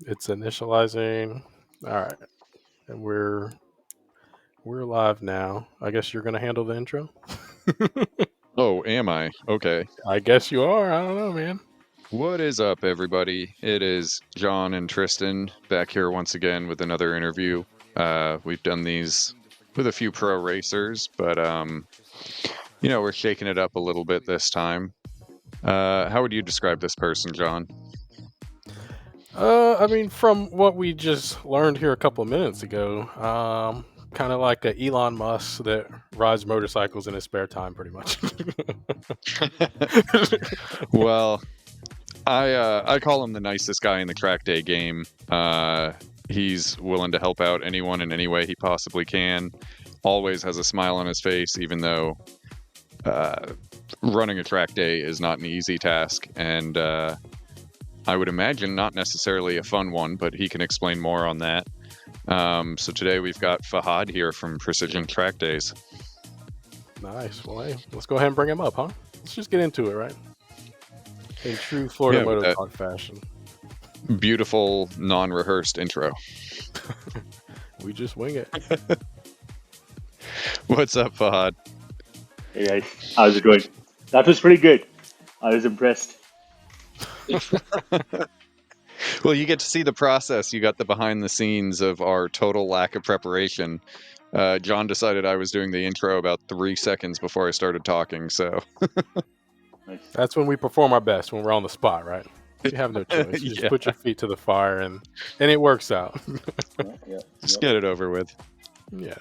It's initializing. All right, and we're live now. I guess you're gonna handle the intro. Oh, am I? Okay. I guess you are. I don't know, man. What is up, everybody? It is John and Tristan back here once again with another interview. We've done these with a few pro racers, but we're shaking it up a little bit this time. How would you describe this person, John? I mean, from what we just learned here a couple of minutes ago, kind of like a Elon Musk that rides motorcycles in his spare time, pretty much. Well, I call him the nicest guy in the track day game. He's willing to help out anyone in any way he possibly can. Always has a smile on his face, even though running a track day is not an easy task, and I would imagine not necessarily a fun one, but he can explain more on that. So today we've got Fahad here from Precision Track Days. Nice. Well, hey, let's go ahead and bring him up, huh? Let's just get into it, right? In true Florida Yeah, with Moto that Talk fashion. beautiful, non-rehearsed intro. We just wing it. What's up, Fahad? Hey guys, how's it going? That was pretty good. I was impressed. Well, you get to see the process. You got the behind the scenes of our total lack of preparation. John decided I was doing the intro about 3 seconds before I started talking, so Nice. That's when we perform our best, when we're on the spot, right? You have no choice. You just Yeah. put your feet to the fire, and it works out. Yeah. Just get it over with. Yeah.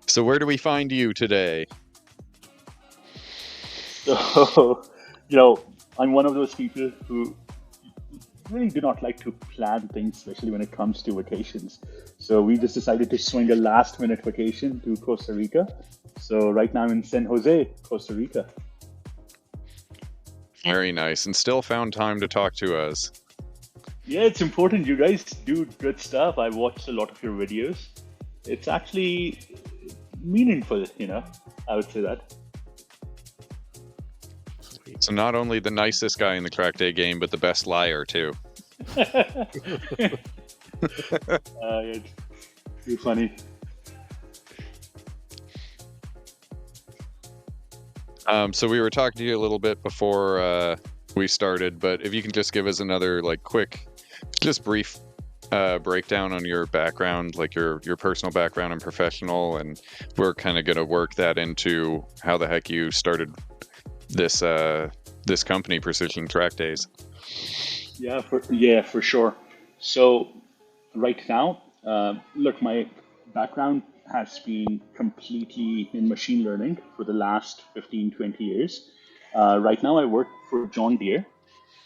So where do we find you today? So, I'm one of those people who really do not like to plan things, especially when it comes to vacations. So we just decided to swing a last-minute vacation to Costa Rica. So right now I'm in San Jose, Costa Rica. Very nice, and still found time to talk to us. Yeah, it's important. You guys do good stuff. I watched a lot of your videos. It's actually meaningful, I would say that. Sweet. So not only the nicest guy in the track day game, but the best liar too. It's too funny. So we were talking to you a little bit before we started, but if you can just give us another quick, just brief breakdown on your background, like your personal background and professional, and we're kind of going to work that into how the heck you started this this company, Precision Track Days. Yeah, for sure. So right now, look, my background has been completely in machine learning for the last 15, 20 years. Right now, I work for John Deere,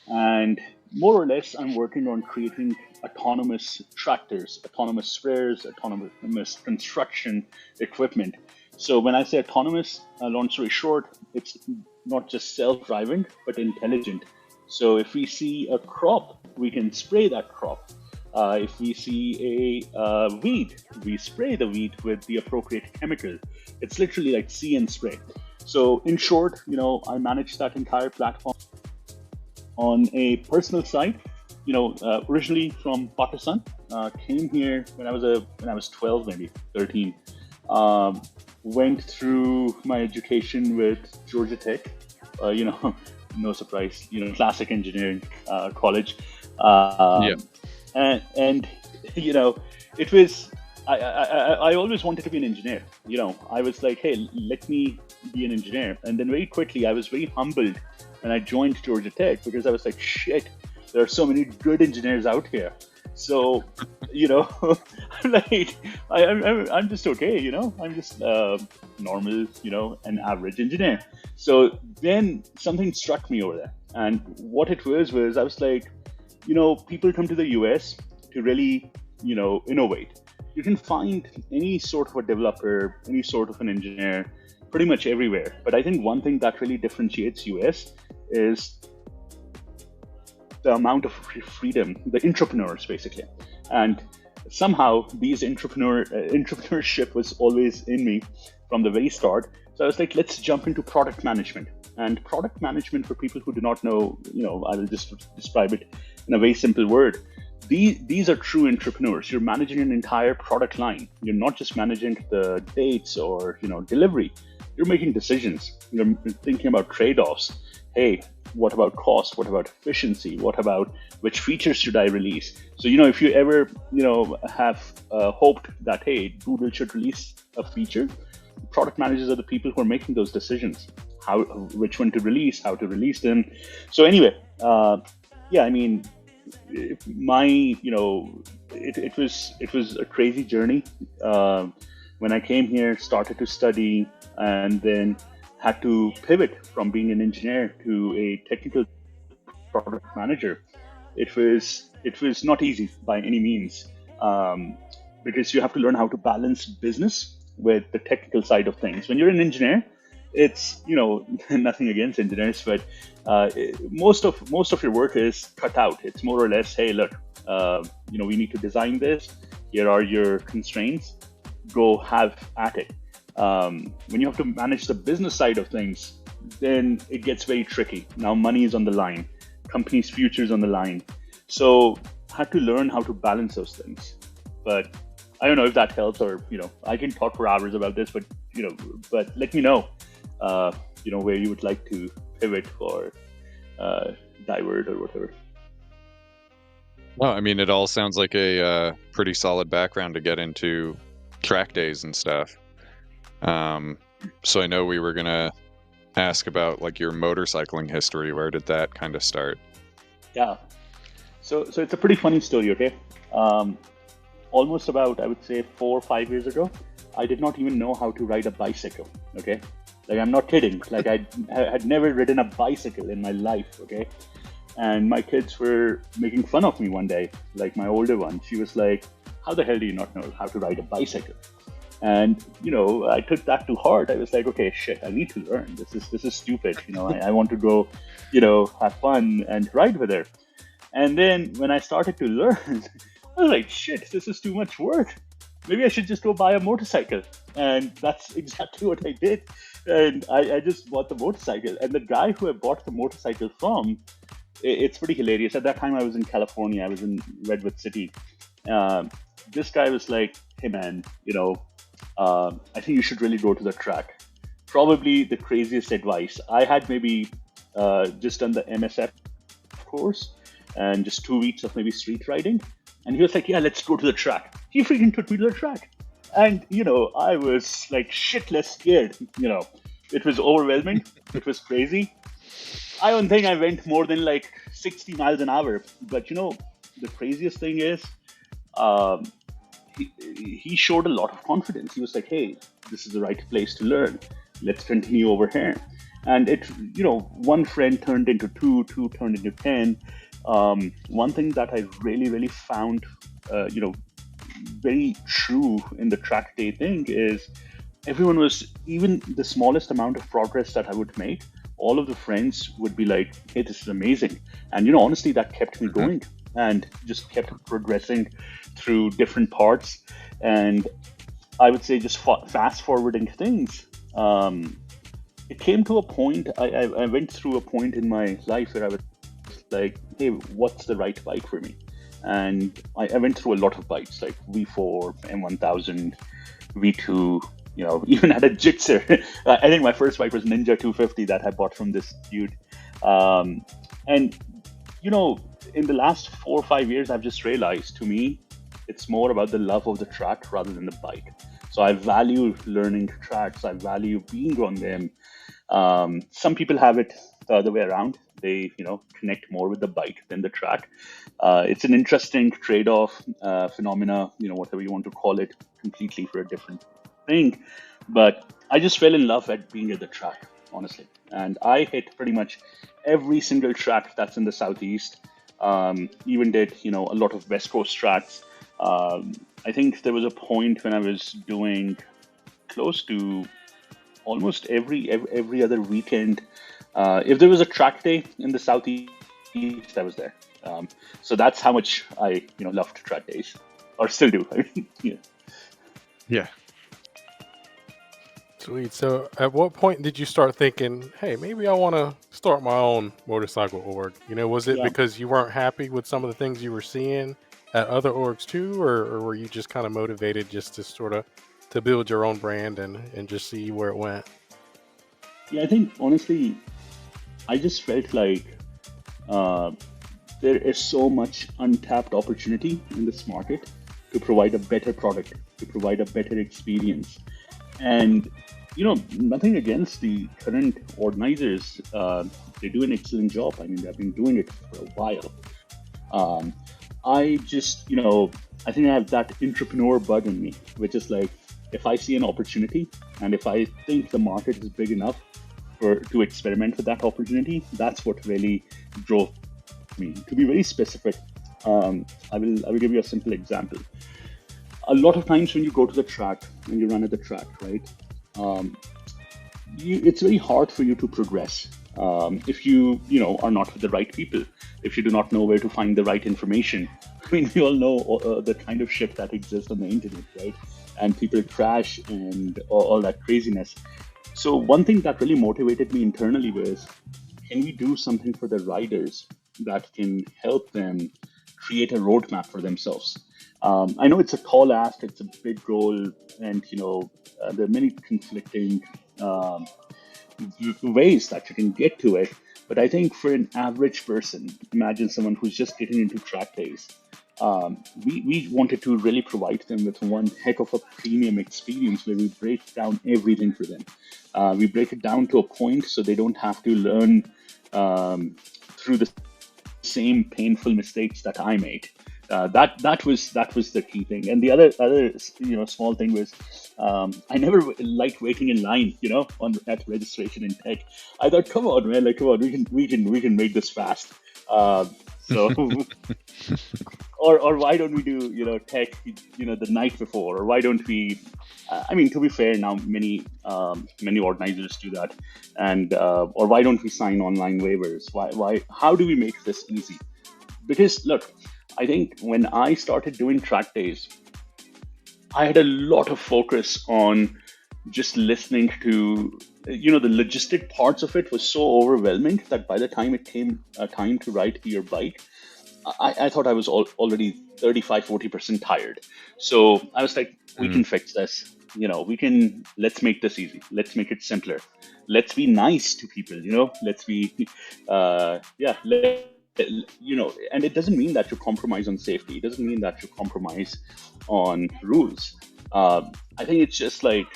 and more or less, I'm working on creating autonomous tractors, autonomous sprayers, autonomous construction equipment. So when I say autonomous, long story short, it's not just self-driving, but intelligent. So if we see a crop, we can spray that crop. If we see a weed, we spray the weed with the appropriate chemical. It's literally like see and spray. So in short, I manage that entire platform on a personal side. Originally from Pakistan, came here when I was 12, maybe 13. Went through my education with Georgia Tech. No surprise, classic engineering college. Yeah. And it was I always wanted to be an engineer. I was like, hey, let me be an engineer. And then very quickly, I was very humbled when I joined Georgia Tech because I was like, shit, there are so many good engineers out here. So, like I'm just okay. I'm just normal, an average engineer. So then something struck me over there, and what it was I was like, people come to the US to really, innovate. You can find any sort of a developer, any sort of an engineer, pretty much everywhere. But I think one thing that really differentiates US is the amount of freedom, the entrepreneurs basically. And somehow these entrepreneurship was always in me from the very start. So I was like, let's jump into product management. And product management, for people who do not know, I will just describe it in a very simple word. these are true entrepreneurs. You're managing an entire product line. You're not just managing the dates or delivery. You're making decisions. You're thinking about trade-offs. Hey, what about cost? What about efficiency? What about which features should I release? So if you ever have hoped that, hey, Google should release a feature, product managers are the people who are making those decisions. Which one to release, how to release them. So anyway, yeah, I mean, it was a crazy journey. When I came here, started to study, and then had to pivot from being an engineer to a technical product manager. It was not easy by any means, because you have to learn how to balance business with the technical side of things. When you're an engineer, it's nothing against engineers, but most of your work is cut out. It's more or less, hey, look, we need to design this. Here are your constraints. Go have at it. When you have to manage the business side of things, then it gets very tricky. Now money is on the line, company's future is on the line. So I had to learn how to balance those things. But I don't know if that helps, or I can talk for hours about this, but but let me know, where you would like to pivot or divert or whatever. Well, I mean, it all sounds like a pretty solid background to get into track days and stuff. So I know we were gonna ask about like your motorcycling history. Where did that kind of start? Yeah. So it's a pretty funny story, okay? Almost about, I would say, 4 or 5 years ago, I did not even know how to ride a bicycle, okay? Like, I'm not kidding. Like, I had never ridden a bicycle in my life, okay? And my kids were making fun of me one day, like my older one. She was like, how the hell do you not know how to ride a bicycle? And, I took that to heart. I was like, okay, shit, I need to learn. This is stupid. I want to go, have fun and ride with her. And then when I started to learn, I was like, shit, this is too much work. Maybe I should just go buy a motorcycle. And that's exactly what I did. And I just bought the motorcycle. And the guy who I bought the motorcycle from, it's pretty hilarious. At that time, I was in California. I was in Redwood City. This guy was like, hey, man, I think you should really go to the track. Probably the craziest advice. I had maybe just done the MSF course and just 2 weeks of maybe street riding. And he was like, yeah, let's go to the track. He freaking took me to the track. And, I was like shitless scared. It was overwhelming. It was crazy. I don't think I went more than like 60 miles an hour. But, the craziest thing is he showed a lot of confidence. He was like, hey, this is the right place to learn. Let's continue over here. And it, one friend turned into two turned into 10. One thing that I really, really found, very true in the track day thing is everyone was, even the smallest amount of progress that I would make, all of the friends would be like, hey, this is amazing. And, honestly, that kept me going and just kept progressing through different parts. And I would say just fast forwarding things. It came to a point, I went through a point in my life where I was like, hey, what's the right bike for me? And I went through a lot of bikes, like V4, M1000, V2, even had a Jitzer. I think my first bike was Ninja 250 that I bought from this dude. And, in the last 4 or 5 years, I've just realized, to me, it's more about the love of the track rather than the bike. So I value learning tracks. I value being on them. Some people have it the other way around. They, connect more with the bike than the track. It's an interesting trade-off phenomena, whatever you want to call it, completely for a different thing. But I just fell in love at being at the track, honestly. And I hit pretty much every single track that's in the Southeast. Even did, a lot of West Coast tracks. I think there was a point when I was doing close to almost every other weekend. If there was a track day in the Southeast, I was there. So that's how much I, loved track days, or still do. Yeah. Sweet. So at what point did you start thinking, hey, maybe I want to start my own motorcycle org? Was it Yeah. because you weren't happy with some of the things you were seeing at other orgs too, or were you just kind of motivated just to sort of to build your own brand and just see where it went? Yeah, I think honestly, I just felt like uh, there is so much untapped opportunity in this market to provide a better product, to provide a better experience. And nothing against the current organizers. They do an excellent job. I mean, they've been doing it for a while. Um, I just, I think I have that entrepreneur bug in me, which is like, if I see an opportunity and if I think the market is big enough for to experiment with that opportunity, that's what really drove me. To be very specific, I will give you a simple example. A lot of times when you go to the track and you run at the track, right? Um, it's very hard for you to progress if you are not with the right people, if you do not know where to find the right information. I mean, we all know the kind of shit that exists on the internet, right? And people crash and all that craziness. So one thing that really motivated me internally was, can we do something for the riders that can help them create a roadmap for themselves? I know it's a tall ask, it's a big goal, and there are many conflicting um, ways that you can get to it. But I think for an average person, imagine someone who's just getting into track days. We wanted to really provide them with one heck of a premium experience where we break down everything for them. We break it down to a point so they don't have to learn through the same painful mistakes that I made. That was the key thing, and the other small thing was I never liked waiting in line, on at registration in tech. I thought, come on, man, like come on, we can make this fast. So or why don't we do tech the night before, or why don't we I mean, to be fair, now many organizers do that, and or why don't we sign online waivers? Why how do we make this easy? Because look, I think when I started doing track days, I had a lot of focus on just listening to, the logistic parts of it was so overwhelming that by the time it came time to ride your bike, I thought I was already 35-40% tired. So I was like, we can fix this. Let's make this easy. Let's make it simpler. Let's be nice to people, let's be, and it doesn't mean that you compromise on safety. It doesn't mean that you compromise on rules. I think it's just like,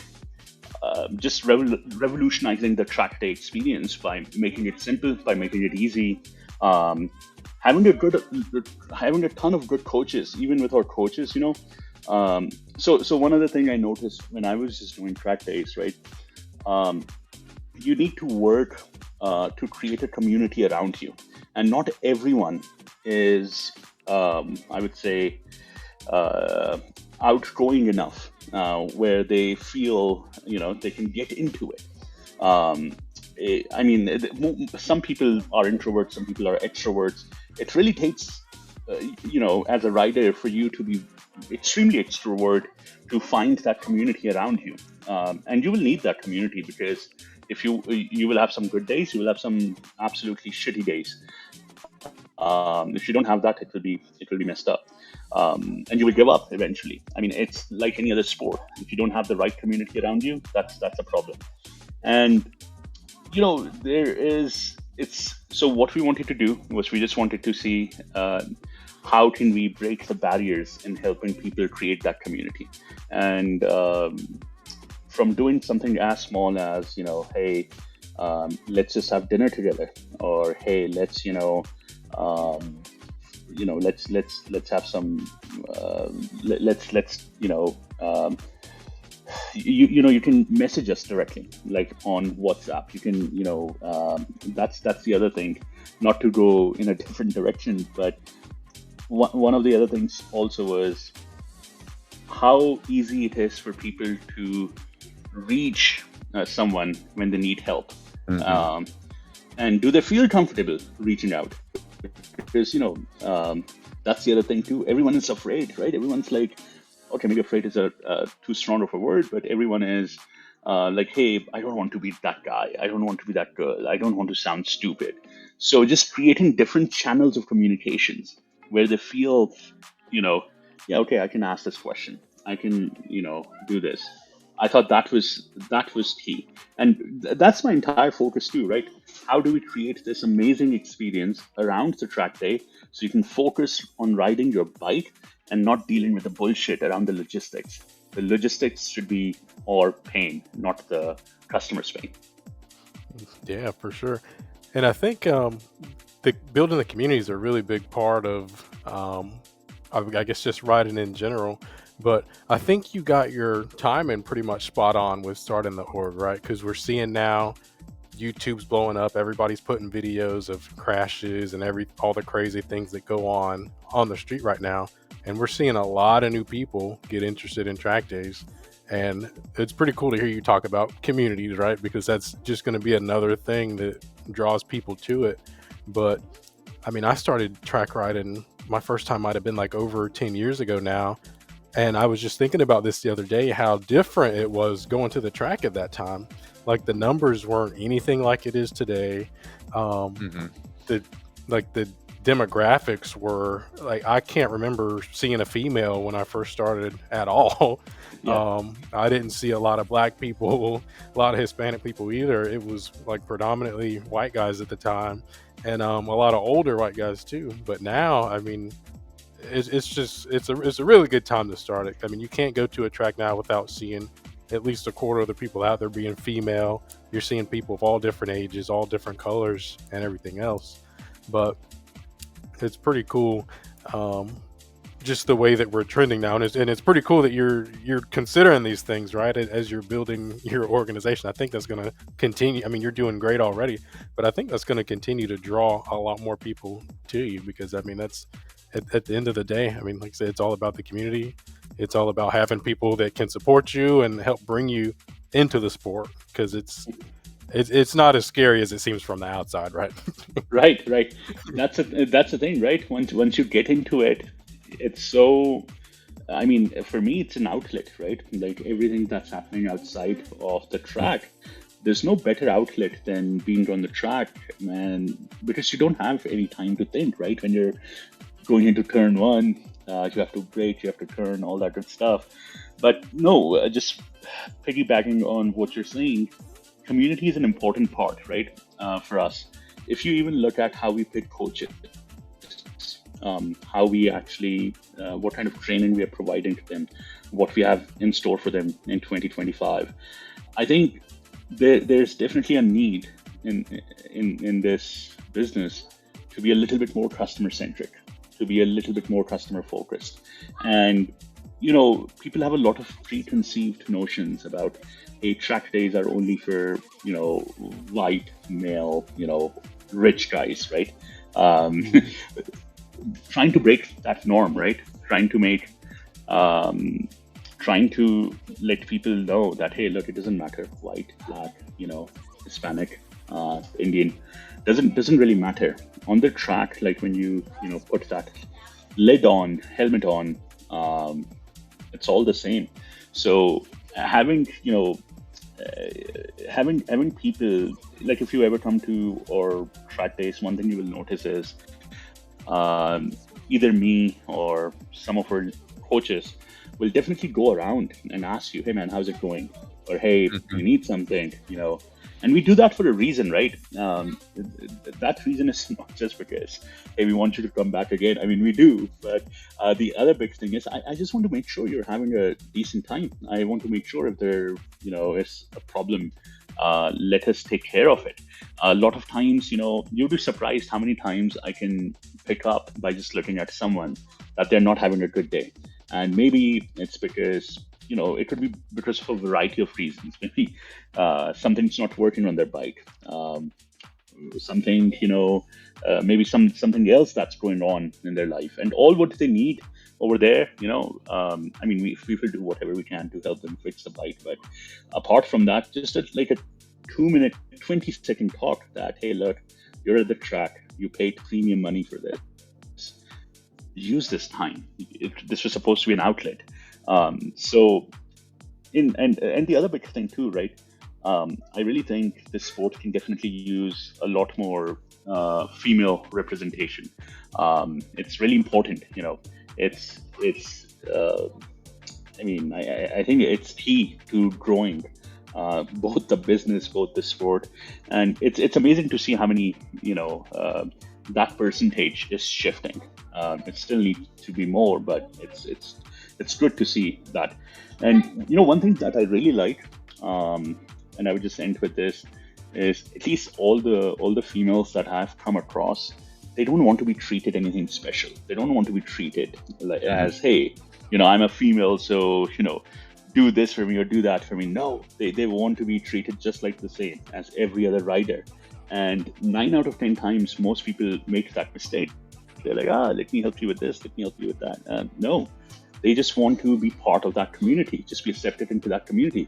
just revolutionizing the track day experience by making it simple, by making it easy. Um, having a ton of good coaches, even with our coaches, so one other thing I noticed when I was just doing track days, right? Um, you need to work to create a community around you, and not everyone is, I would say, uh, outgoing enough where they feel they can get into it. Um, I mean, some people are introverts, some people are extroverts. It really takes, as a rider, for you to be extremely extrovert to find that community around you, and you will need that community, because if you will have some good days, you will have some absolutely shitty days. If you don't have that, it will be messed up, and you will give up eventually. I mean, it's like any other sport. If you don't have the right community around you, that's a problem. And there is it's so what we wanted to do was we just wanted to see how can we break the barriers in helping people create that community. And from doing something as small as hey, let's just have dinner together, or hey, um, let's have some let's you can message us directly, like on WhatsApp. You can that's the other thing, not to go in a different direction, but one of the other things also was how easy it is for people to reach someone when they need help. um, and do they feel comfortable reaching out? Because that's the other thing too. Everyone is afraid, right? Everyone's like, okay, maybe afraid is a too strong of a word, but everyone is like, hey, I don't want to be that guy, I don't want to be that girl, I don't want to sound stupid. So just creating different channels of communications where they feel yeah, okay, I can ask this question. I can, do this. I thought that was key, and that's my entire focus too, right? How do we create this amazing experience around the track day so you can focus on riding your bike and not dealing with the bullshit around the logistics? The logistics should be our pain, not the customer's pain. Yeah, for sure. And I think building the community is a really big part of, I guess, just riding in general. But I think you got your timing pretty much spot on with starting the org, right? Because we're seeing now YouTube's blowing up. Everybody's putting videos of crashes and all the crazy things that go on the street right now. And we're seeing a lot of new people get interested in track days. And it's pretty cool to hear you talk about communities, right? Because that's just going to be another thing that draws people to it. But I mean, I started track riding. My first time might have been like over 10 years ago now. And I was just thinking about this the other day, how different it was going to the track at that time. Like the numbers weren't anything like it is today. Mm-hmm. The demographics were like, I can't remember seeing a female when I first started at all. Yeah. I didn't see a lot of black people, a lot of Hispanic people either. It was like predominantly white guys at the time, and a lot of older white guys too. But now, I mean, it's a really good time to start it. I mean, you can't go to a track now without seeing at least a quarter of the people out there being female. You're seeing people of all different ages, all different colors, and everything else. But it's pretty cool, just the way that we're trending now, and it's pretty cool that you're considering these things, right, as you're building your organization. I think that's going to continue. I mean, you're doing great already, but I think that's going to continue to draw a lot more people to you, because I mean, that's at the end of the day, I mean, like I said, it's all about the community. It's all about having people that can support you and help bring you into the sport, because it's not as scary as it seems from the outside, right? Right. That's the thing, right? Once you get into it, it's so. I mean, for me, it's an outlet, right? Like everything that's happening outside of the track, there's no better outlet than being on the track, man, because you don't have any time to think, right? When you're going into turn one, you have to brake, you have to turn, all that good stuff. But no, just piggybacking on what you're saying, community is an important part, right? For us. If you even look at how we pick coaches, how we actually, what kind of training we are providing to them, what we have in store for them in 2025, I think there's definitely a need in this business to be a little bit more customer centric, to be a little bit more customer focused. And people have a lot of preconceived notions about, hey, track days are only for white male, rich guys, right? Trying to break that norm, right? Trying to let people know that, hey, look, it doesn't matter, white, black, Hispanic, Indian, doesn't really matter on the track. Like when you put that lid on, helmet on, it's all the same. So having having people, like if you ever come to our track days, one thing you will notice is either me or some of our coaches will definitely go around and ask you, hey man, how's it going? Or hey, if you need something, and we do that for a reason, right? That reason is not just because, hey, we want you to come back again. I mean, we do, but the other big thing is I just want to make sure you're having a decent time. I want to make sure if there, is a problem, let us take care of it. A lot of times, you'll be surprised how many times I can pick up by just looking at someone that they're not having a good day. And maybe it's because, it could be because of a variety of reasons. Maybe something's not working on their bike. Something, maybe something else that's going on in their life. And all what they need over there, I mean, we will do whatever we can to help them fix the bike. But apart from that, just like a 2-minute, 20-second talk that, hey, look, you're at the track, you paid premium money for this. Use this time. This was supposed to be an outlet. So, and the other big thing too, right? I really think this sport can definitely use a lot more female representation. It's really important, It's I mean, I think it's key to growing both the business, both the sport, and it's amazing to see how many that percentage is shifting. It still needs to be more, but it's good to see that. And one thing that I really like, and I would just end with this, is at least all the females that I've come across, they don't want to be treated anything special. They don't want to be treated like, Mhm. as, hey, I'm a female, so do this for me or do that for me. No, they want to be treated just like the same as every other rider. And 9 out of 10 times, most people make that mistake. They're like, let me help you with this, let me help you with that. No, they just want to be part of that community, just be accepted into that community.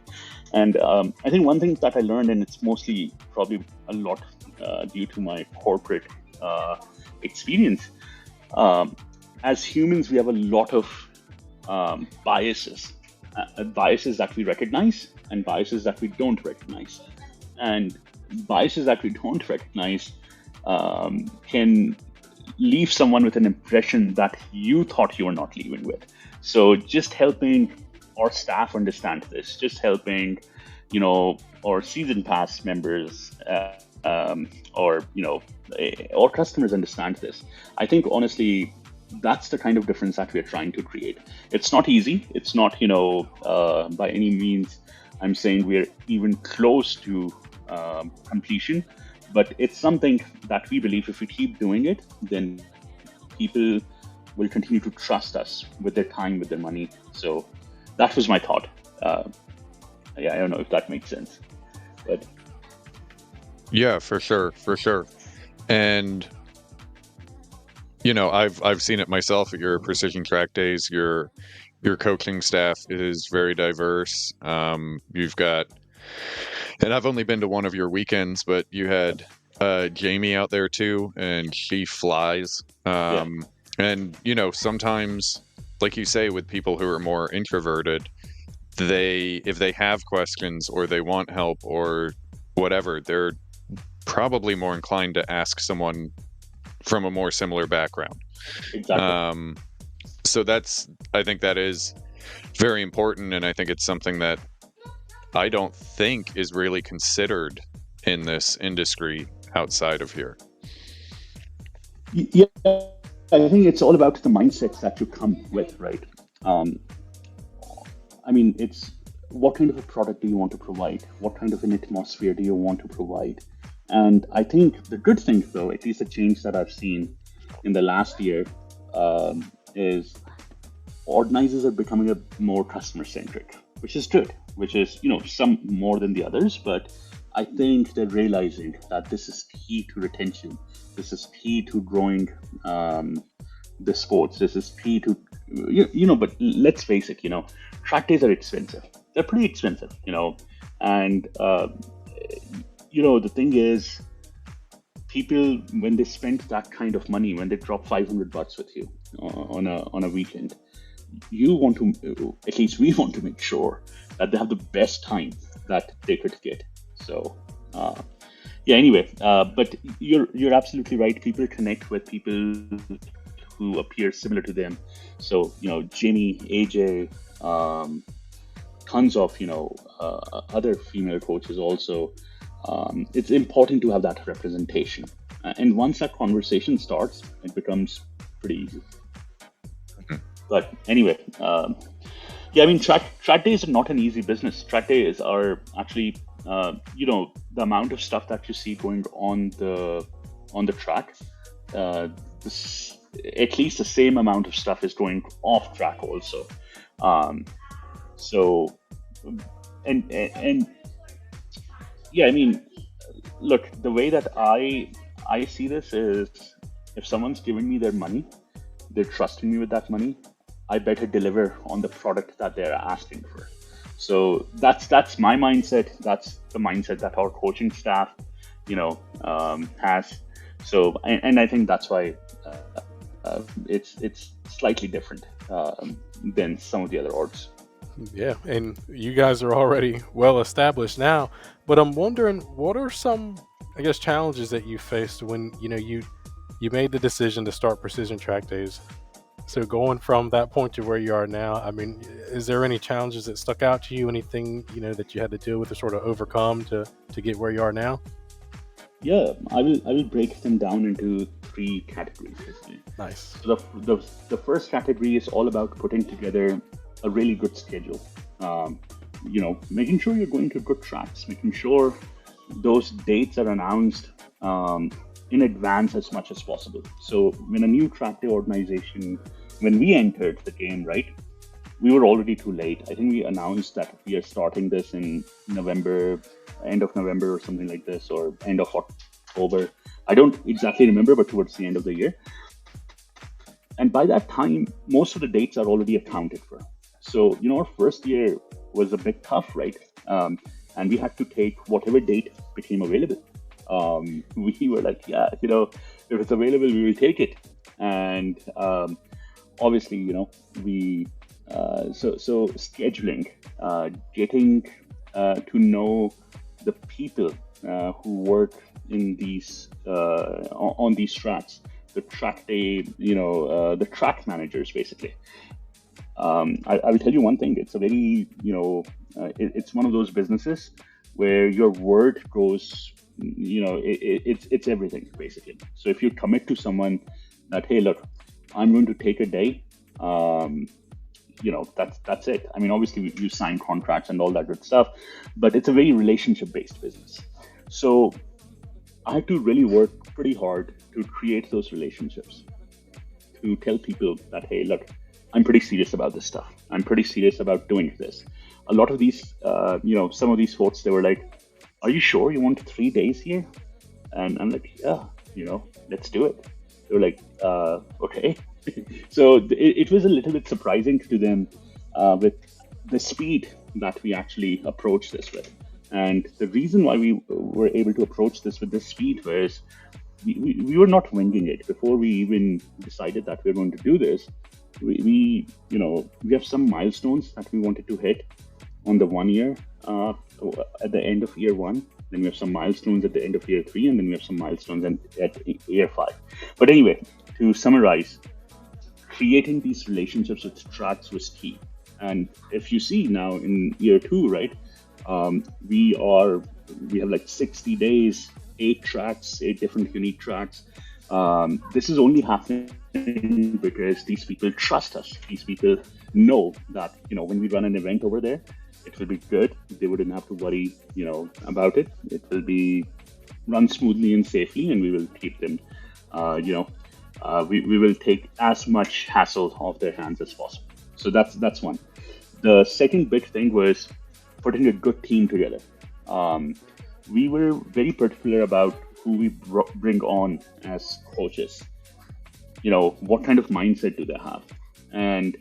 And I think one thing that I learned, and it's mostly probably a lot due to my corporate experience, um, as humans, we have a lot of biases that we recognize and biases that we don't recognize. And biases that we don't recognize can leave someone with an impression that you thought you were not leaving with. So just helping our staff understand this, just helping, our season pass members or customers understand this. I think honestly, that's the kind of difference that we're trying to create. It's not easy. It's not, by any means, I'm saying we're even close to completion, but it's something that we believe if we keep doing it, then people will continue to trust us with their time, with their money. So that was my thought. Yeah, I don't know if that makes sense, but Yeah, for sure, for sure. And I've seen it myself at your precision track days. Your coaching staff is very diverse. You've got, and I've only been to one of your weekends, but you had Jamie out there too, and she flies. yeah, And sometimes, like you say, with people who are more introverted, if they have questions or they want help or whatever, they're probably more inclined to ask someone from a more similar background. exactly. Um, so I think that is very important, and I think it's something that I don't think is really considered in this industry outside of here. Yeah, I think it's all about the mindsets that you come with, right? Um, I mean, it's what kind of a product do you want to provide? What kind of an atmosphere do you want to provide? And I think the good thing, though, at least the change that I've seen in the last year, is organizers are becoming a more customer centric, which is good, which is, some more than the others, but I think they're realizing that this is key to retention. This is key to growing the sports. This is key to, but let's face it, track days are expensive. They're pretty expensive, and, the thing is, people, when they spend that kind of money, when they drop $500 with you on a weekend, you want to, at least we want to make sure that they have the best time that they could get. So yeah, anyway, but you're absolutely right. People connect with people who appear similar to them. So Jamie, AJ, tons of other female coaches also. It's important to have that representation, and once that conversation starts, it becomes pretty easy. But anyway, yeah, I mean, track days are not an easy business. Track days are actually, the amount of stuff that you see going on the track. At least the same amount of stuff is going off track also. Um, so, and yeah, I mean, look, the way that I see this is, if someone's giving me their money, they're trusting me with that money, I better deliver on the product that they're asking for. So that's my mindset. That's the mindset that our coaching staff, has. So, and I think that's why it's slightly different than some of the other orgs. Yeah, and you guys are already well established now, but I'm wondering, what are some, I guess, challenges that you faced when you made the decision to start Precision Track Days So going from that point to where you are now, I mean, is there any challenges that stuck out to you? Anything, that you had to deal with or sort of overcome to get where you are now? Yeah, I will break them down into three categories basically. Nice. So the first category is all about putting together a really good schedule. Making sure you're going to good tracks, making sure those dates are announced in advance as much as possible. So when a new track day organization, when we entered the game, right, we were already too late. I think we announced that we are starting this in November, end of November or something like this, or end of October. I don't exactly remember, but towards the end of the year. And by that time, most of the dates are already accounted for. So, our first year was a bit tough, right? And we had to take whatever date became available. We were like, yeah, if it's available, we will take it. And obviously, we so scheduling, getting to know the people who work in these on these tracks, the track day, the track managers basically. I will tell you one thing. It's a very, it's one of those businesses where your word goes, it's everything basically. So if you commit to someone that, hey, look, I'm going to take a day, that's it. I mean, obviously you sign contracts and all that good stuff, but it's a very relationship-based business. So I had to really work pretty hard to create those relationships, to tell people that, hey, look, I'm pretty serious about this stuff. I'm pretty serious about doing this. A lot of these, some of these folks, they were like, are you sure you want 3 days here? And I'm like, yeah, let's do it. They were like, okay. So it was a little bit surprising to them with the speed that we actually approached this with. And the reason why we were able to approach this with this speed was we were not winging it. Before we even decided that we were going to do this, we have some milestones that we wanted to hit on the 1 year at the end of year one. Then we have some milestones at the end of year 3, and then we have some milestones at year 5. But anyway, to summarize, creating these relationships with tracks was key. And if you see now in year 2, right, we have like 60 days, 8 tracks, 8 different unique tracks. This is only happening because these people trust us. These people know that, when we run an event over there, it will be good. They wouldn't have to worry, about it. It will be run smoothly and safely, and we will keep them, we will take as much hassle off their hands as possible. So that's one. The second big thing was putting a good team together. We were very particular about who we bring on as coaches. What kind of mindset do they have? And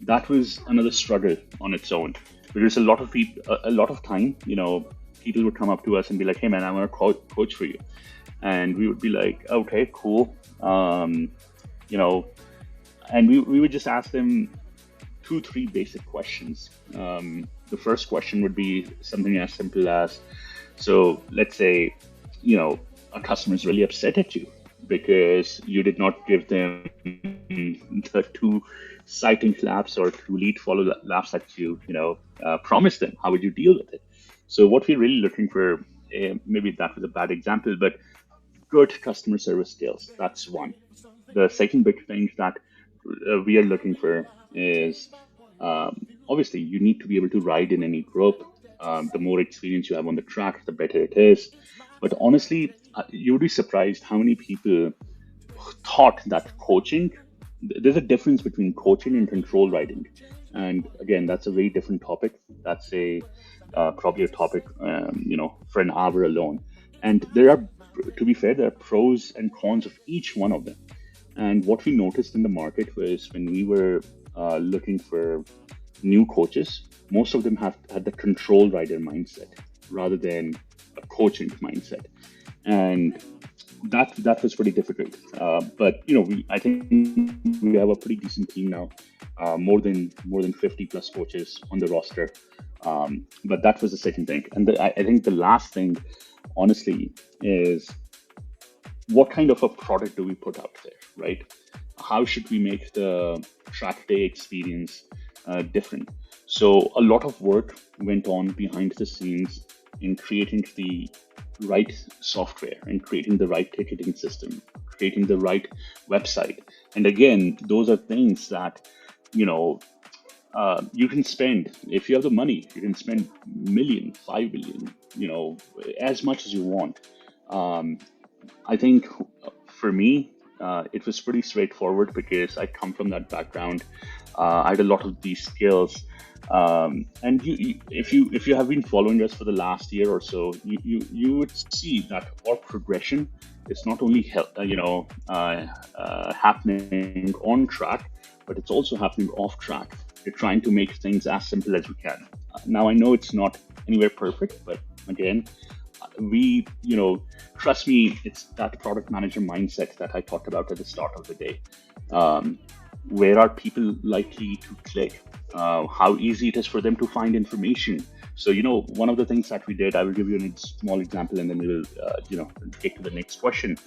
that was another struggle on its own. Because a lot of time, people would come up to us and be like, hey man, I'm a coach for you. And we would be like, okay, cool. And we would just ask them 2-3 basic questions. The first question would be something as simple as, so let's say, a customer is really upset at you because you did not give them the 2 sighting laps or 2 lead follow laps that you promised them. How would you deal with it? So what we're really looking for, maybe that was a bad example, but good customer service skills. That's one. The second big thing that we are looking for is obviously you need to be able to ride in any group. The more experience you have on the track, the better it is. But honestly, you would be surprised how many people thought that coaching, there's a difference between coaching and control riding. And again, that's a very different topic. That's probably a topic, for an hour alone. And to be fair, there are pros and cons of each one of them. And what we noticed in the market was when we were looking for new coaches, most of them had the control rider mindset rather than a coaching mindset. And that was pretty difficult. But I think we have a pretty decent team now, more than 50 plus coaches on the roster. But that was the second thing. And I think the last thing, honestly, is what kind of a product do we put out there, right? how should we make the track day experience different? So a lot of work went on behind the scenes in creating the right software and creating the right ticketing system, creating the right website. And again, those are things that, you know, you can spend, if you have the money, you can spend million, 5 million, as much as you want. Um, I think for me, it was pretty straightforward because I come from that background. I had a lot of these skills, and if you have been following us for the last year or so, you would see that our progression is not only happening on track, but it's also happening off track. We're trying to make things as simple as we can. Now I know it's not anywhere perfect, but again, we, trust me, it's that product manager mindset that I talked about at the start of the day. Um, where are people likely to click? How easy it is for them to find information. So, one of the things that we did, I will give you a small example and then we will, get to the next question.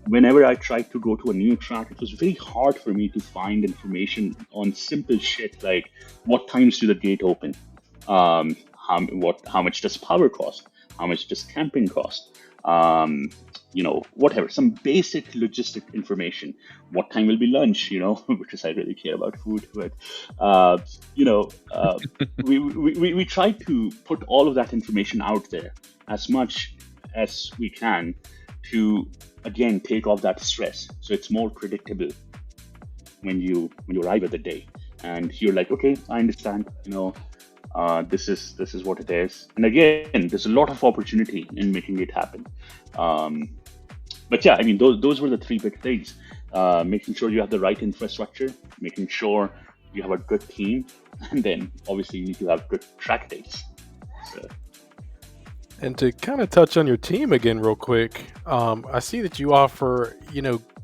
Whenever I tried to go to a new track, it was very hard for me to find information on simple shit like what times do the gate open? How much does power cost? How much does camping cost? Whatever, some basic logistic information. What time will be lunch? Because I really care about food. But we try to put all of that information out there as much as we can to again take off that stress, so it's more predictable when you arrive at the day and you're like, okay, I understand. This is what it is. And again, there's a lot of opportunity in making it happen. But yeah, I mean, those were the three big things: making sure you have the right infrastructure, making sure you have a good team, and then obviously you need to have good track dates. So. And to kind of touch on your team again real quick, I see that you offer,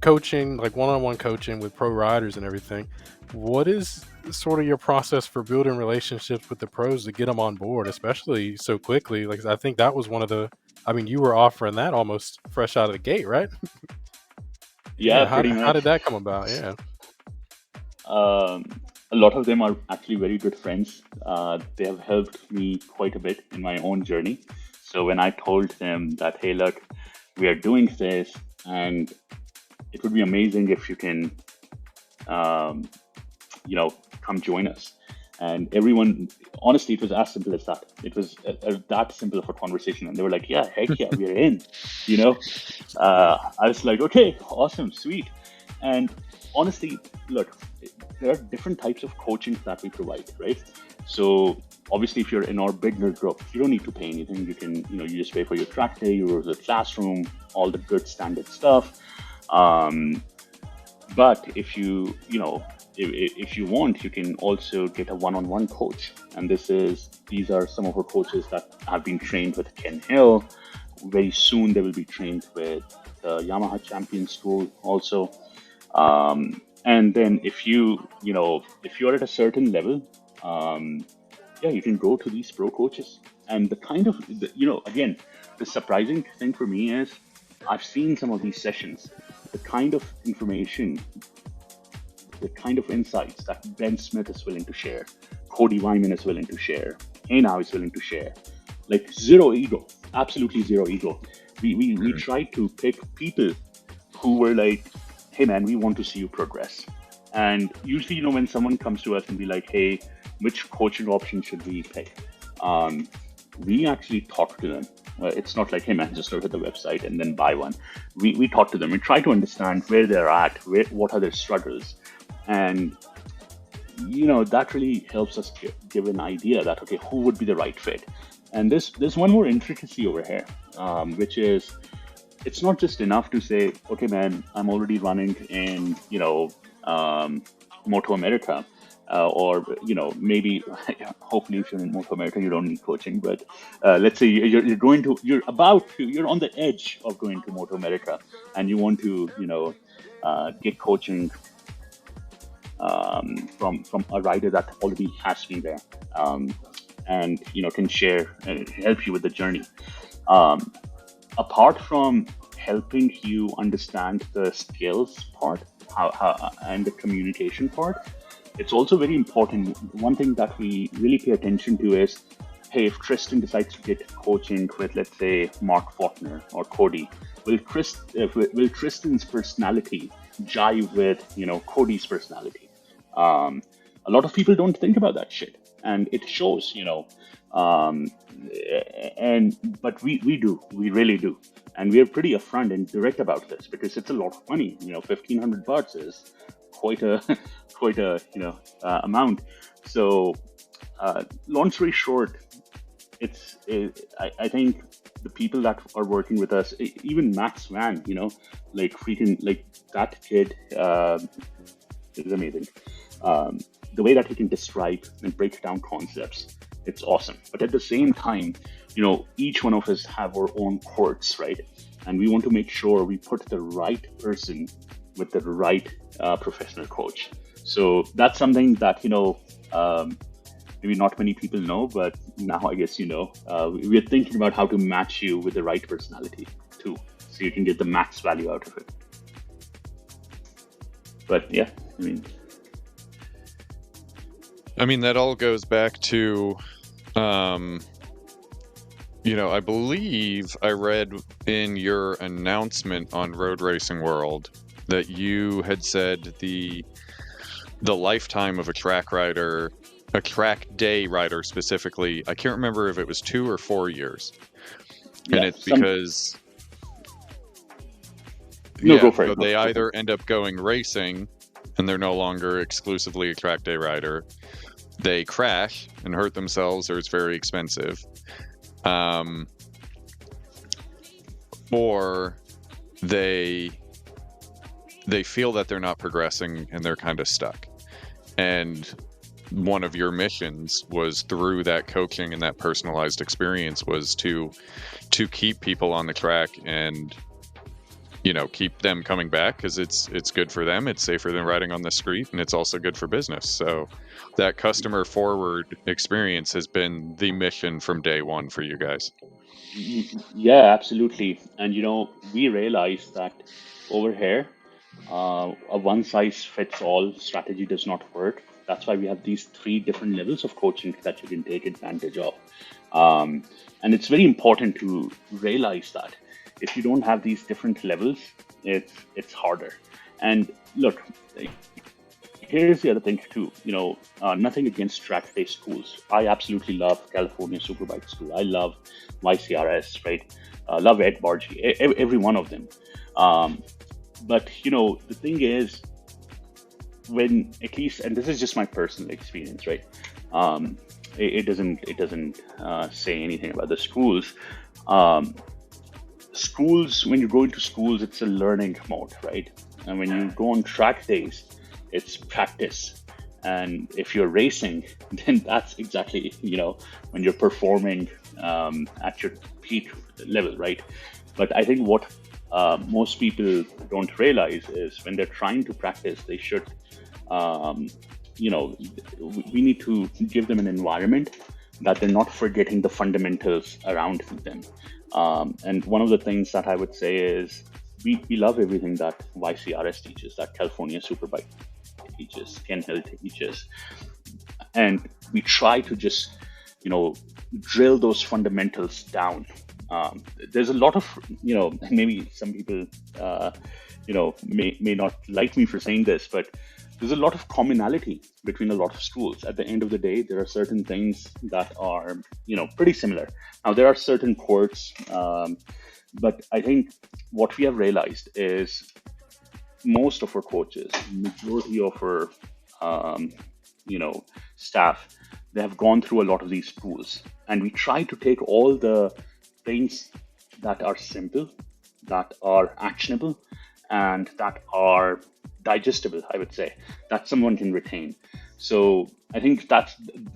coaching, like one-on-one coaching with pro riders and everything. What is sort of your process for building relationships with the pros to get them on board, especially so quickly? Like, I think that was you were offering that almost fresh out of the gate, right? Yeah, Yeah. pretty How did much. that come about? Yeah. Um, a lot of them are actually very good friends. They have helped me quite a bit in my own journey. So when I told them that, hey, look, we are doing this, and it would be amazing if you can, um, come join us. And everyone, honestly, it was as simple as that. It was that simple of a conversation. And they were like, yeah, heck yeah, we're in, you know? I was like, okay, awesome, sweet. And honestly, look, there are different types of coaching that we provide, right? So obviously, if you're in our beginner group, you don't need to pay anything. You can, you just pay for your track day, your the classroom, all the good standard stuff. But if if you want, you can also get a one-on-one coach. And these are some of our coaches that have been trained with Ken Hill. Very soon they will be trained with the Yamaha Champions School also. And then if if you're at a certain level, yeah, you can go to these pro coaches. And again, the surprising thing for me is I've seen some of these sessions, the kind of information, the kind of insights that Ben Smith is willing to share, Cody Wyman is willing to share, Now is willing to share. Like zero ego, absolutely zero ego. We tried to pick people who were like, hey man, we want to see you progress. And usually, when someone comes to us and be like, hey, which coaching option should we pick? We actually talk to them. Well, it's not like, hey man, just look at the website and then buy one. We talk to them. We try to understand where they're at, what are their struggles. And, that really helps us give an idea that, okay, who would be the right fit? And there's one more intricacy over here, which is, it's not just enough to say, okay, man, I'm already running in, Moto America, or maybe hopefully if you're in Moto America, you don't need coaching. But let's say you're on the edge of going to Moto America, and you want to, get coaching from a rider that already has been there, and can share and help you with the journey. Apart from helping you understand the skills part, and the communication part. It's also very important. One thing that we really pay attention to is, hey, if Tristan decides to get coaching with, let's say, Mark Faulkner or Cody, will Tristan's personality jive with, Cody's personality? A lot of people don't think about that shit, and it shows, but we do, we really do, and we're pretty upfront and direct about this because it's a lot of money. $1,500 is quite a amount. So, long story short, I think the people that are working with us, even Max Van, like that kid is amazing. The way that he can describe and break down concepts, it's awesome. But at the same time, each one of us have our own quirks, right? And we want to make sure we put the right person with the right professional coach. So that's something that, maybe not many people know, but now I guess we're thinking about how to match you with the right personality too, so you can get the max value out of it. But yeah, that all goes back to, I believe I read in your announcement on Road Racing World that you had said the lifetime of a track rider, a track day rider specifically, I can't remember if it was 2 or 4 years. And it's because go for it. They either end up going racing and they're no longer exclusively a track day rider, they crash and hurt themselves, or it's very expensive, or they feel that they're not progressing and they're kind of stuck. And one of your missions was, through that coaching and that personalized experience, was to keep people on the track and keep them coming back, because it's good for them, it's safer than riding on the street, and it's also good for business. So that customer forward experience has been the mission from day one for you guys. Yeah, absolutely. And we realized that over here, a one size fits all strategy does not work. That's why we have these 3 different levels of coaching that you can take advantage of. And it's very important to realize that if you don't have these different levels, it's harder. And look, here's the other thing too. Nothing against track day schools. I absolutely love California Superbike School. I love YCRS, right? Love Ed Bargy, every one of them. But the thing is, when, at least, and this is just my personal experience, right? It doesn't say anything about the schools. Schools, when you go into schools, it's a learning mode, right? And when you go on track days, it's practice. And if you're racing, then that's exactly, when you're performing at your peak level, right? But I think what most people don't realize is, when they're trying to practice, they should, we need to give them an environment that they're not forgetting the fundamentals around them. And one of the things that I would say is, we love everything that YCRS teaches, that California Superbike teaches, Ken Hill teaches. And we try to just, drill those fundamentals down. There's a lot of, maybe some people, may not like me for saying this, but there's a lot of commonality between a lot of schools. At the end of the day, there are certain things that are, pretty similar. Now, there are certain quirks, but I think what we have realized is, most of our coaches, majority of our, staff, they have gone through a lot of these schools. And we try to take all the things that are simple, that are actionable, and that are digestible, I would say, that someone can retain. So I think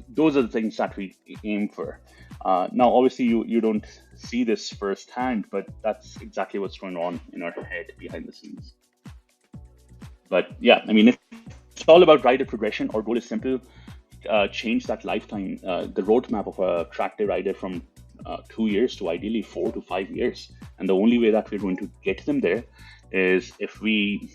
those are the things that we aim for. Now, obviously, you don't see this firsthand, but that's exactly what's going on in our head behind the scenes. But yeah, it's all about rider progression. Our goal is simple: change that lifetime, the roadmap of a track day rider from 2 years to ideally 4 to 5 years. And the only way that we're going to get them there is if we,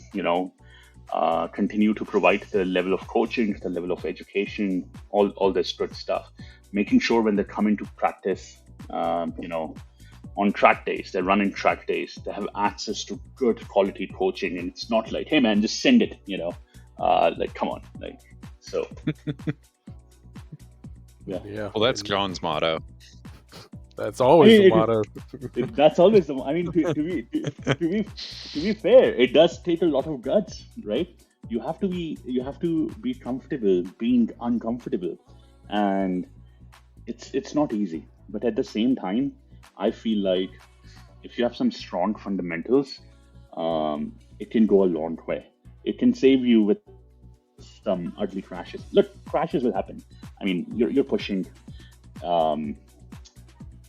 continue to provide the level of coaching, the level of education, all this good stuff, making sure when they come into practice, on track days, they're running track days, they have access to good quality coaching, and it's not like, hey man, just send it, like come on, like so. Yeah. Yeah. Well, that's And John's motto. that's I always the mean, motto. that's always the. I mean, to be fair, it does take a lot of guts, right? You have to be comfortable being uncomfortable, and it's not easy. But at the same time, I feel like if you have some strong fundamentals, it can go a long way. It can save you with some ugly crashes. Look, crashes will happen. I mean, you're pushing, um,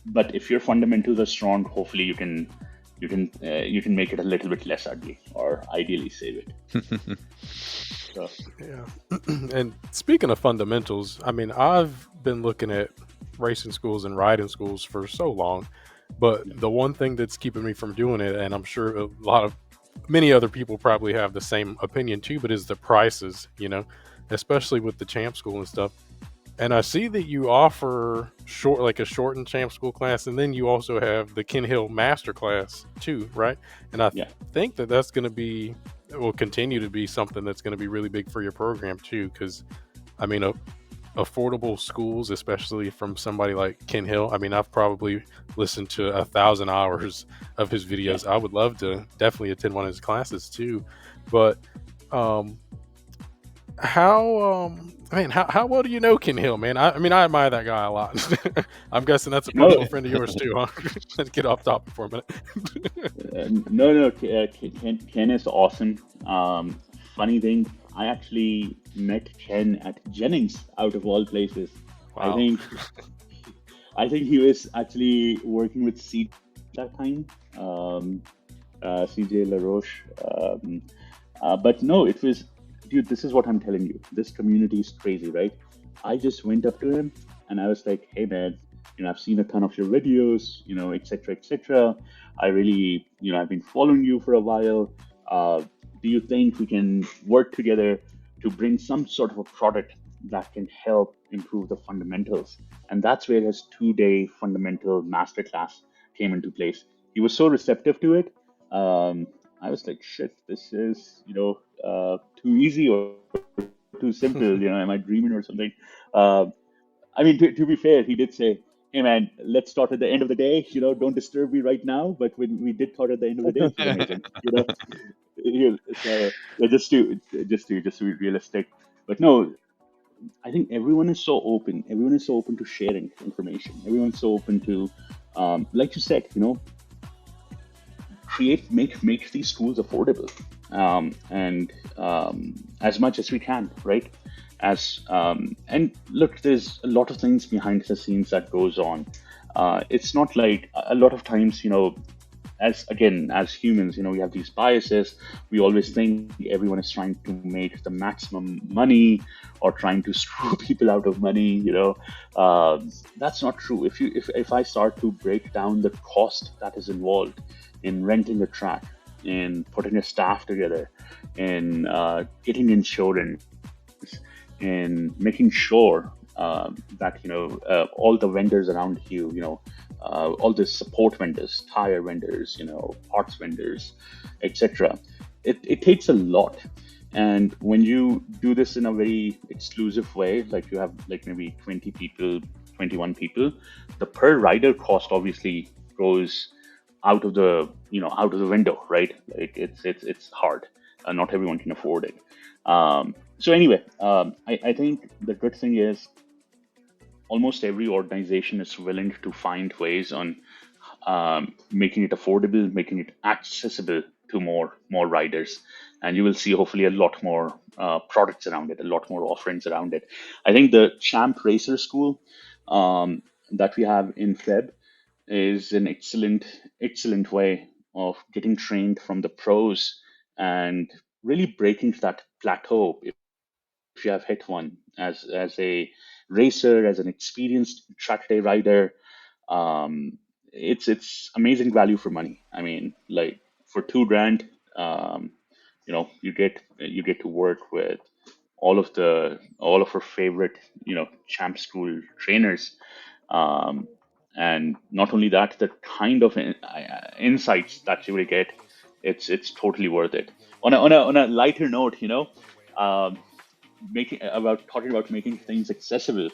but if your fundamentals are strong, hopefully you can make it a little bit less ugly, or ideally save it. So Yeah. And speaking of fundamentals, I mean, I've been looking at racing schools and riding schools for so long, but yeah, the one thing that's keeping me from doing it, and I'm sure many other people probably have the same opinion too, but is the prices, especially with the champ school and stuff. And I see that you offer like a shortened champ school class, and then you also have the Ken Hill master class too, right? And I yeah, think that that's going to will continue to be something that's going to be really big for your program too. Because I mean, affordable schools, especially from somebody like Ken Hill. I mean, I've probably listened to 1,000 hours of his yeah. videos. I would love to definitely attend one of his classes too, but um, how well do you know Ken Hill, man? I mean, I admire that guy a lot. I'm guessing that's a No, personal friend of yours too, huh? Let's get off topic for a minute. no. Ken is awesome. Funny thing, I actually met Ken at Jennings, out of all places. I Wow. think I think he was actually working with C that time, um, CJ LaRoche. But no, it was, dude, this is what I'm telling you. This community is crazy, right? I just went up to him and I was like, hey, man, I've seen a ton of your videos, et cetera, et cetera. I really, I've been following you for a while. Uh, do you think we can work together to bring some sort of a product that can help improve the fundamentals? And that's where his 2-day fundamental masterclass came into place. He was so receptive to it. I was like, shit, this is, too easy or too simple. Am I dreaming or something? Uh, I mean, to be fair, he did say, hey, man, let's start at the end of the day. Don't disturb me right now. But when we did talk at the end of the day, it was amazing. So yeah, just to be realistic. But no, I think everyone is so open. Everyone is so open to sharing information. Everyone's so open to, like you said, make these schools affordable, and as much as we can, right? And look, there's a lot of things behind the scenes that goes on. It's not like a lot of times, as humans, we have these biases. We always think everyone is trying to make the maximum money or trying to screw people out of money. That's not true. If I start to break down the cost that is involved in renting a track, in putting a staff together, in getting insurance, in making sure that all the vendors around you, all the support vendors, tire vendors, parts vendors, etc. It takes a lot, and when you do this in a very exclusive way, like you have like maybe 20 people, 21 people, the per rider cost obviously goes out of the window, right? Like it's hard. Not everyone can afford it. So anyway, I think the good thing is almost every organization is willing to find ways on making it affordable, making it accessible to more riders, and you will see hopefully a lot more products around it, a lot more offerings around it. I think the Champ Racer School that we have in Feb is an excellent way of getting trained from the pros and really breaking that plateau if you have hit one as a racer, as an experienced track day rider. um, it's amazing value for money. I mean, like for $2 grand, you get to work with all of our favorite champ school trainers, um, and not only that, the kind of insights that you will get, it's totally worth it. On a lighter note, um, making about talking about making things accessible.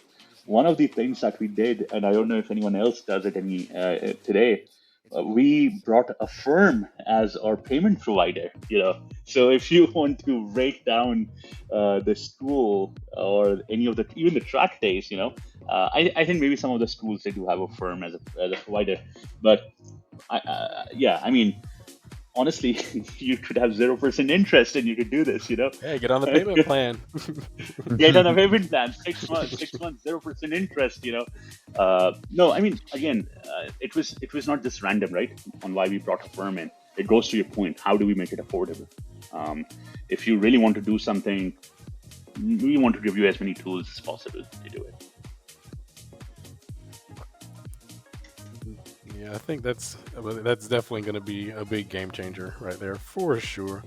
One of the things that we did, and I don't know if anyone else does it any today, we brought a firm as our payment provider. So if you want to break down the school or any of the even the track days, I think maybe some of the schools they do have a firm as a provider, but yeah, I mean honestly, you could have 0% interest and you could do this, Hey, get on the payment plan. Get on a payment plan, 6 months, 0% interest, No, I mean, again, it was not just random, right? On why we brought a firm in. It goes to your point. How do we make it affordable? If you really want to do something, we want to give you as many tools as possible to do it. Yeah, I think that's definitely going to be a big game changer right there for sure.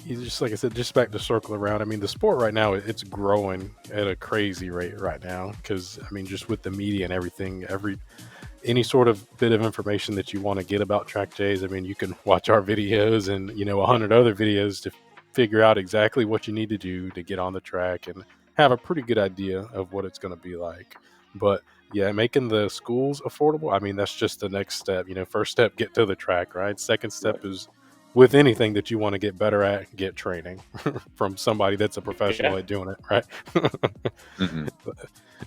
Just like I said, just back to circle around. I mean, the sport right now it's growing at a crazy rate right now because I mean, just with the media and everything, any sort of bit of information that you want to get about track days, I mean, you can watch our videos and 100 other videos to figure out exactly what you need to do to get on the track and have a pretty good idea of what it's going to be like. But yeah, making the schools affordable, I mean, that's just the next step. First step, get to the track, right? Second Right. step is with anything that you want to get better at, get training from somebody that's a professional Yeah. at doing it, right? Mhm.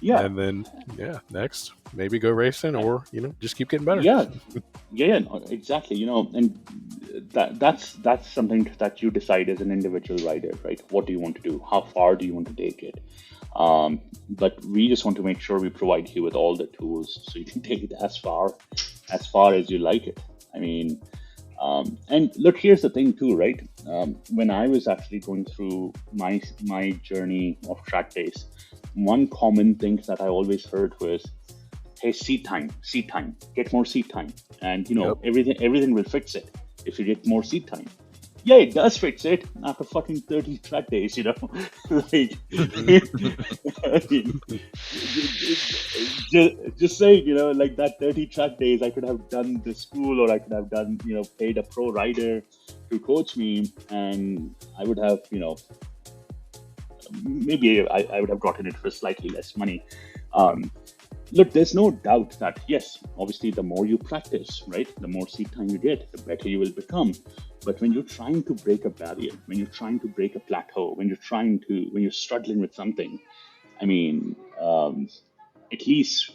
Yeah. And then, yeah, next, maybe go racing or, just keep getting better. Yeah. Yeah, no, exactly. And that's something that you decide as an individual rider, right? What do you want to do? How far do you want to take it? But we just want to make sure we provide you with all the tools so you can take it as far as you like it. I mean, and look, here's the thing too, right? When I was actually going through my journey of track days, one common thing that I always heard was, "Hey, seat time, get more seat time, and Yep. everything will fix it if you get more seat time." Yeah, it does fix it after fucking 30 track days, like, I mean, just saying, like that 30 track days, I could have done the school, or I could have done, paid a pro rider to coach me, and I would have, maybe I would have gotten it for slightly less money. Um, Look, there's no doubt that, yes, obviously, the more you practice, right, the more seat time you get, the better you will become. But when you're trying to break a barrier, when you're trying to break a plateau, when you're struggling with something, I mean, at least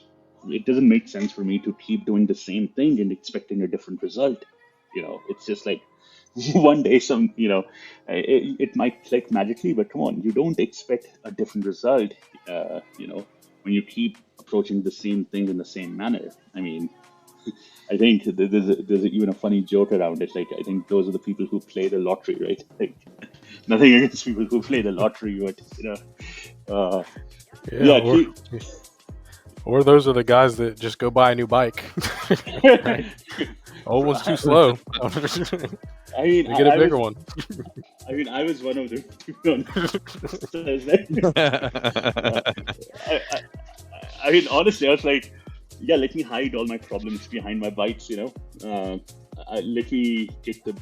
it doesn't make sense for me to keep doing the same thing and expecting a different result. It's just like one day it might click magically, but come on, you don't expect a different result, when you keep approaching the same thing in the same manner. I mean, I think there's even a funny joke around it. Like, I think those are the people who play the lottery, right? Like, nothing against people who play the lottery, but uh, Yeah. yeah, keep, Or those are the guys that just go buy a new bike. Right? Old one's too slow. I mean, They get a bigger one. I was one of them. To be honest. I, I mean, honestly, I was like, yeah, let me hide all my problems behind my bikes. Let me get the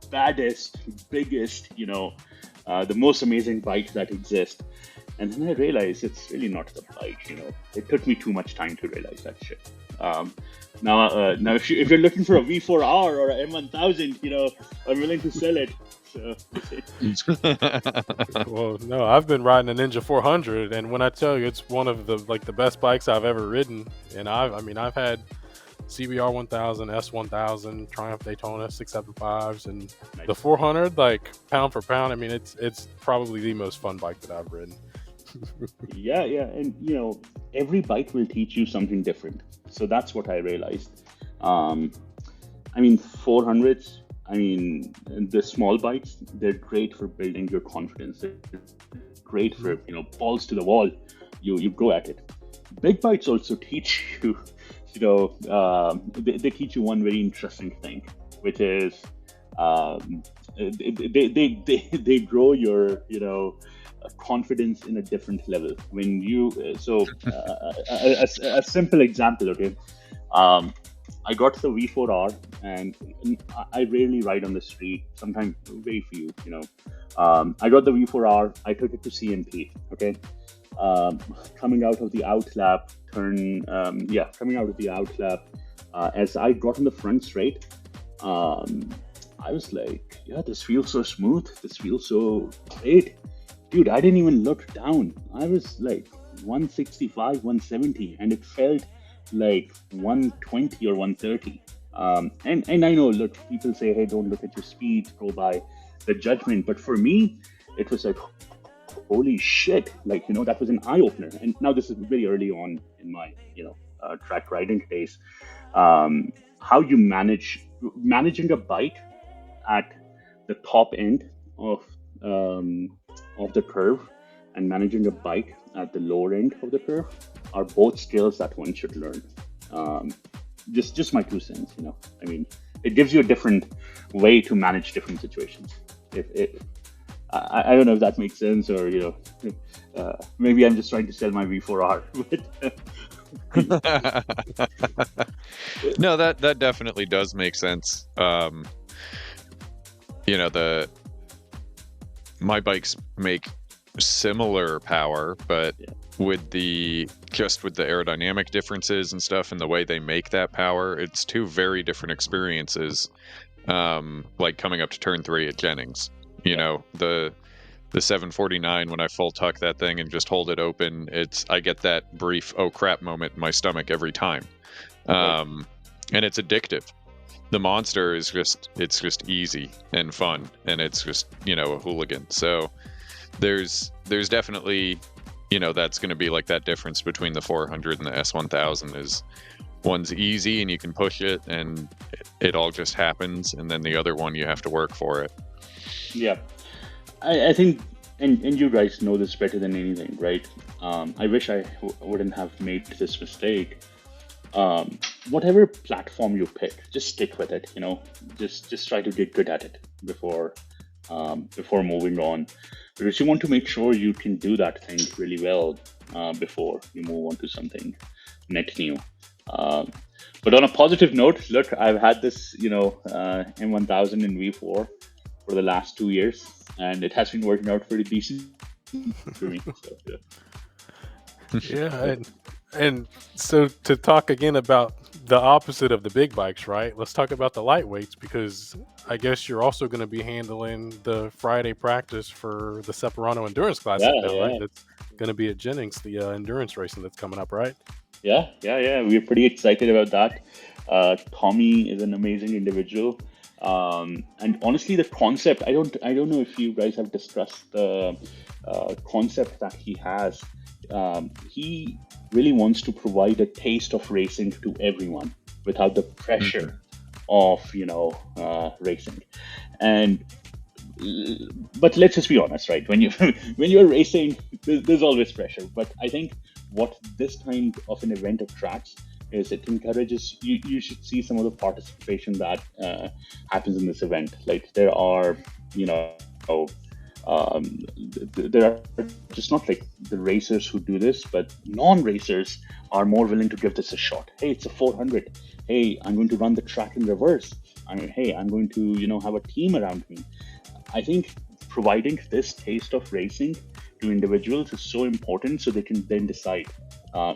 baddest, biggest, the most amazing bike that exists. And then I realized it's really not the bike. It took me too much time to realize that shit. Now, if you're looking for a V4R or a M1000, I'm willing to sell it. So, Well, no, I've been riding a Ninja 400, and when I tell you it's one of the best bikes I've ever ridden, and I've had CBR 1000, S1000, Triumph Daytona 675s, and nice. the 400, like pound for pound, I mean it's probably the most fun bike that I've ridden. Yeah, and every bike will teach you something different. So that's what I realized. I mean, 400s. I mean, the small bikes, they're great for building your confidence. They're great for balls to the wall. You go at it. Big bikes also teach you they teach you one very interesting thing, which is they grow your confidence in a different level when you a simple example. Okay, um, I got the V4R, and I rarely ride on the street. Sometimes very few. I got the V4R. I took it to CMP. Okay, coming out of the outlap coming out of the outlap, as I got on the front straight, I was like, yeah, this feels so smooth. This feels so great. Dude, I didn't even look down. I was like 165, 170, and it felt like 120 or 130. And I know, look, people say, hey, don't look at your speed, go by the judgment. But for me, it was like, holy shit, like, that was an eye opener. And now this is very early on in my, track riding days. How you managing a bike at the top end of the curve and managing a bike at the lower end of the curve are both skills that one should learn. Just my 2 cents. I mean, it gives you a different way to manage different situations. I don't know if that makes sense, or maybe I'm just trying to sell my V4R. No, that definitely does make sense. My bikes make similar power, but with the aerodynamic differences and stuff and the way they make that power, it's two very different experiences. Like coming up to turn 3 at Jennings, the 749, when I full tuck that thing and just hold it open, I get that brief oh crap moment in my stomach every time. And it's addictive. The monster is just easy and fun, and it's just a hooligan. So there's definitely that's going to be like that difference between the 400 and the S1000 is one's easy and you can push it and it all just happens, and then the other one you have to work for it. Yeah, I think, and you guys know this better than anything, right? I wish I wouldn't have made this mistake. Whatever platform you pick, just stick with it. Just try to get good at it before moving on, because you want to make sure you can do that thing really well before you move on to something net new. But on a positive note, look, I've had this M1000 in V4 for the last 2 years, and it has been working out pretty decent for me. So, Yeah, and so to talk again about the opposite of the big bikes, right? Let's talk about the lightweights, because I guess you're also going to be handling the Friday practice for the Separano Endurance Classic now, right? That's going to be at Jennings, the endurance racing that's coming up, right? Yeah. We're pretty excited about that. Tommy is an amazing individual. And honestly, the concept, I don't know if you guys have discussed the concept that he has. He really wants to provide a taste of racing to everyone without the pressure of racing. But let's just be honest, right? When you're racing, there's always pressure. But I think what this kind of an event attracts is it encourages you. You should see some of the participation that happens in this event. Like there are there are just not like the racers who do this, but non-racers are more willing to give this a shot. Hey, it's a 400. Hey, I'm going to run the track in reverse. Hey, I'm going to have a team around me. I think providing this taste of racing to individuals is so important, so they can then decide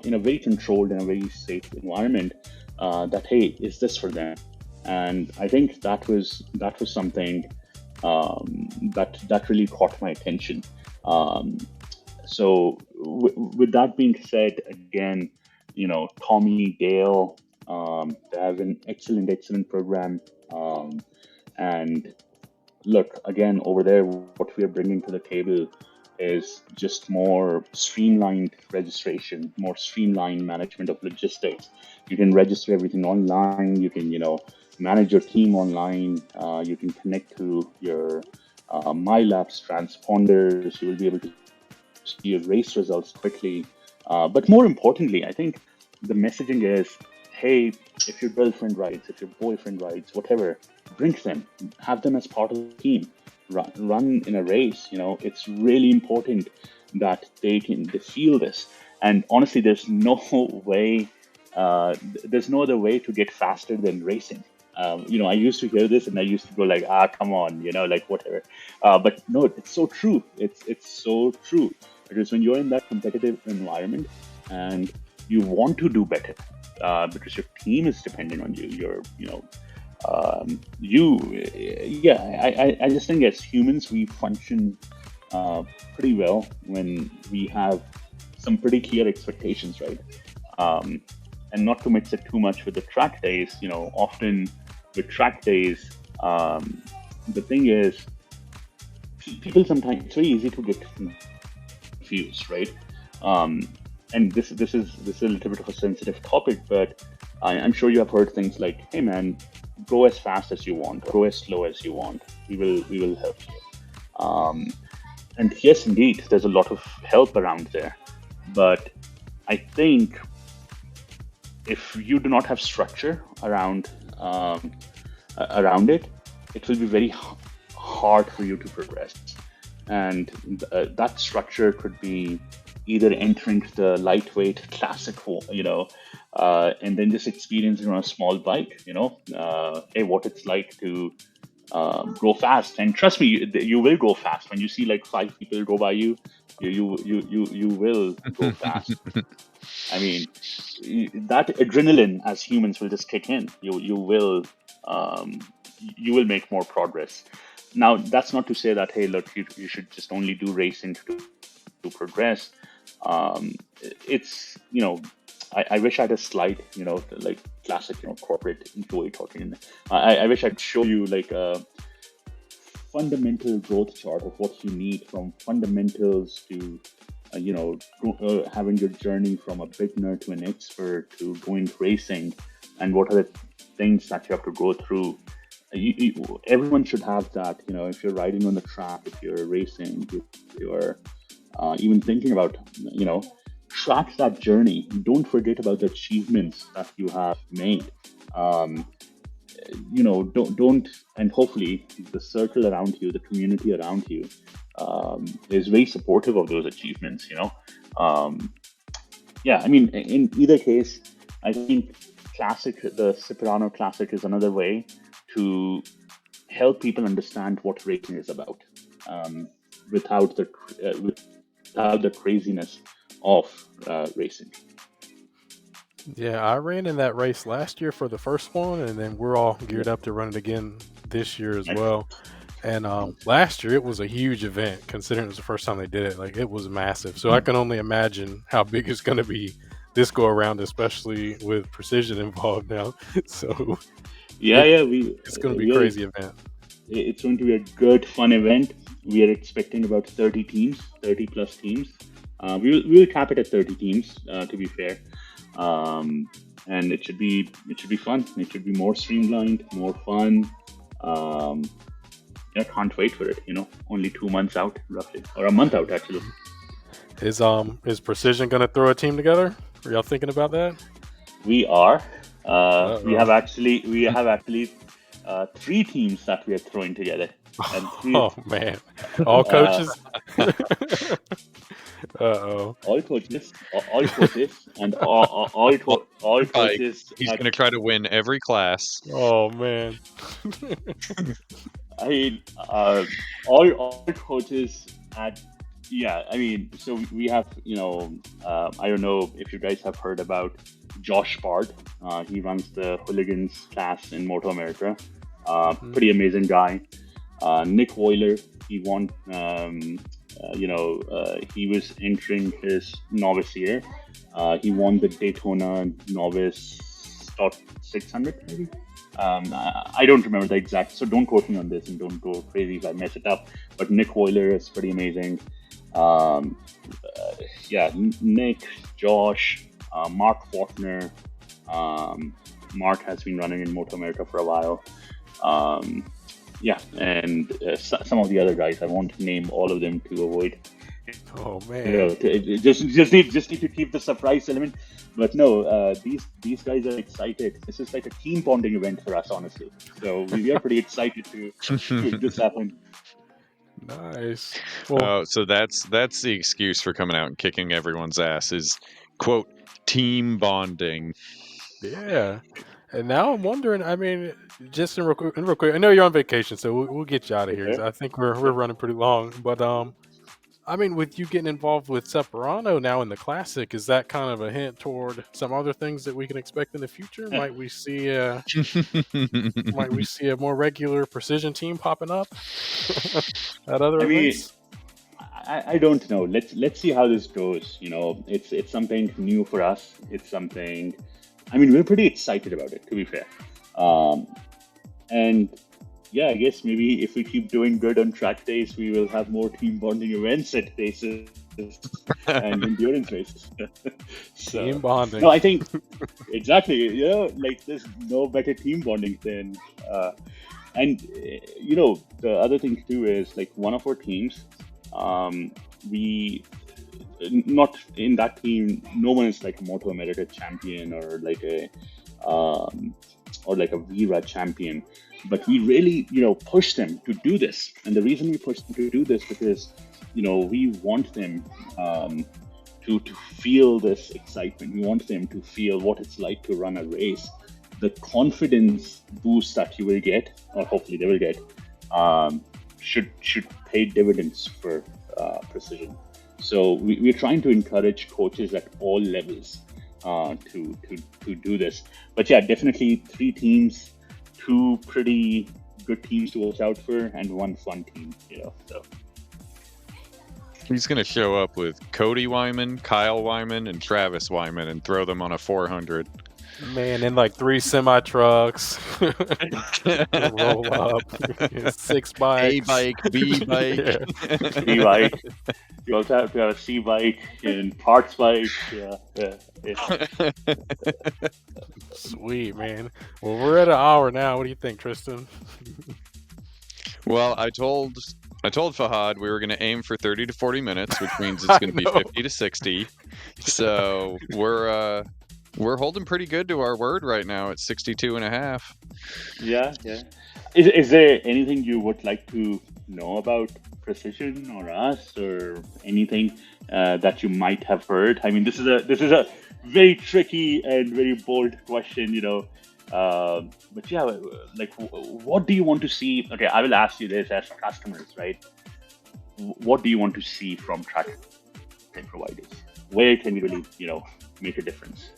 in a very controlled and a very safe environment that, hey, is this for them? And I think that was something that really caught my attention. So with that being said, again, Tommy, Dale, they have an excellent program. And look, again, over there, what we are bringing to the table is just more streamlined registration, more streamlined management of logistics. You can register everything online. You can, manage your team online. You can connect to your MyLabs transponders. You will be able to see your race results quickly. But more importantly, I think the messaging is, hey, if your girlfriend rides, if your boyfriend rides, whatever, bring them, have them as part of the team, run in a race. It's really important that they feel this. And honestly, there's no way, there's no other way to get faster than racing. I used to hear this and I used to go like, come on, like whatever. But no, it's so true. It's so true. Because when you're in that competitive environment and you want to do better, because your team is dependent on you, I just think as humans, we function pretty well when we have some pretty clear expectations, right? And not to mix it too much with the track days, often with track days, the thing is, people sometimes, it's very easy to get confused, right? And this is a little bit of a sensitive topic, but I'm sure you have heard things like, "Hey, man, go as fast as you want, go as slow as you want. We will help you." And yes, indeed, there's a lot of help around there, but I think if you do not have structure around it, it will be very hard for you to progress. And that structure could be either entering the lightweight classic, and then just experiencing on a small bike, hey, what it's like to go fast. And trust me, you will go fast. When you see like 5 people go by you, you will go fast. I mean, that adrenaline as humans will just kick in. You will make more progress. Now, that's not to say that, hey, look, you should just only do racing to progress. It's, I wish I had a slide, like classic, corporate employee talking. I wish I'd show you like a fundamental growth chart of what you need from fundamentals to, having your journey from a beginner to an expert to going racing, and what are the things that you have to go through. Everyone should have that, if you're riding on the track, if you're racing, if you're even thinking about, track that journey. Don't forget about the achievements that you have made. Don't, and hopefully the circle around you, the community around you, is very supportive of those achievements. In either case, I think the Cipriano Classic is another way to help people understand what racing is about, without the craziness of racing. Yeah, I ran in that race last year for the first one, and then we're all geared up to run it again this year as well. And last year it was a huge event, considering it was the first time they did it. Like, it was massive. So I can only imagine how big it's going to be this go around, especially with precision involved now. So it's going to be a crazy event. It's going to be a good, fun event. We are expecting about 30 plus teams. We'll cap it at 30 teams, to be fair. And it should be fun. It should be more streamlined, more fun. I can't wait for it. Only 2 months out, roughly, or a month out actually. Is Precision going to throw a team together? Are y'all thinking about that? We are. We have actually 3 teams that we are throwing together. And oh man! All coaches. All coaches, and all coaches. He's going to try to win every class. Oh man! I mean, all coaches at. Yeah, I mean, so we have, I don't know if you guys have heard about Josh Bard. He runs the Hooligans class in Moto America. Pretty amazing guy. Nick Weiler, he won. He was entering his novice year. He won the Daytona Novice Stock 600, maybe. I don't remember the exact, so don't quote me on this and don't go crazy if I mess it up. But Nick Weiler is pretty amazing. Nick, Josh, Mark Faulkner. Mark has been running in Moto America for a while. And some of the other guys. I won't name all of them to avoid Oh man. Just need to keep the surprise element. But no, these guys are excited. This is like a team bonding event for us, honestly. So we are pretty excited to make this happen. Nice. Well, So that's the excuse for coming out and kicking everyone's ass is quote team bonding. yeah. And now I'm wondering. I mean, just in real quick. I know you're on vacation, so we'll get you out of here. 'Cause Okay. I think we're running pretty long. But I mean, with you getting involved with Separano now in the classic, is that kind of a hint toward some other things that we can expect in the future? Might we see a more regular precision team popping up at other I mean, events? I don't know. Let's see how this goes. It's something new for us. It's something. I mean, we're pretty excited about it, to be fair. Um, and yeah, I guess maybe if we keep doing good on track days, we will have more team bonding events at races and endurance races. Team So, no, bonding. I think exactly. Like there's no better team bonding than, and the other thing too is like one of our teams, we not in that team. No one is like a Moto America champion or like a Vira champion, but we really push them to do this. And the reason we push them to do this because we want them to feel this excitement. We want them to feel what it's like to run a race. The confidence boost that you will get, or hopefully they will get, should pay dividends for precision. So we're trying to encourage coaches at all levels to do this. But yeah, definitely 3 teams, 2 pretty good teams to watch out for, and 1 fun team. So He's gonna show up with Cody Wyman, Kyle Wyman, and Travis Wyman and throw them on a 400. Man, in like 3 semi trucks, roll up, 6 A bikes. bike, B bike. Yeah. B bike. You also have to have a C bike and parts bike. Yeah. Sweet, man. Well, we're at an hour now. What do you think, Tristan? Well, I told Fahad we were going to aim for 30 to 40 minutes, which means it's going to be know. 50 to 60. So we're holding pretty good to our word right now at 62 and a half. Yeah. Is there anything you would like to know about precision or us or anything that you might have heard? I mean, this is a very tricky and very bold question. But yeah, like, what do you want to see? Okay, I will ask you this as customers, right? What do you want to see from track providers? Where can we really, make a difference?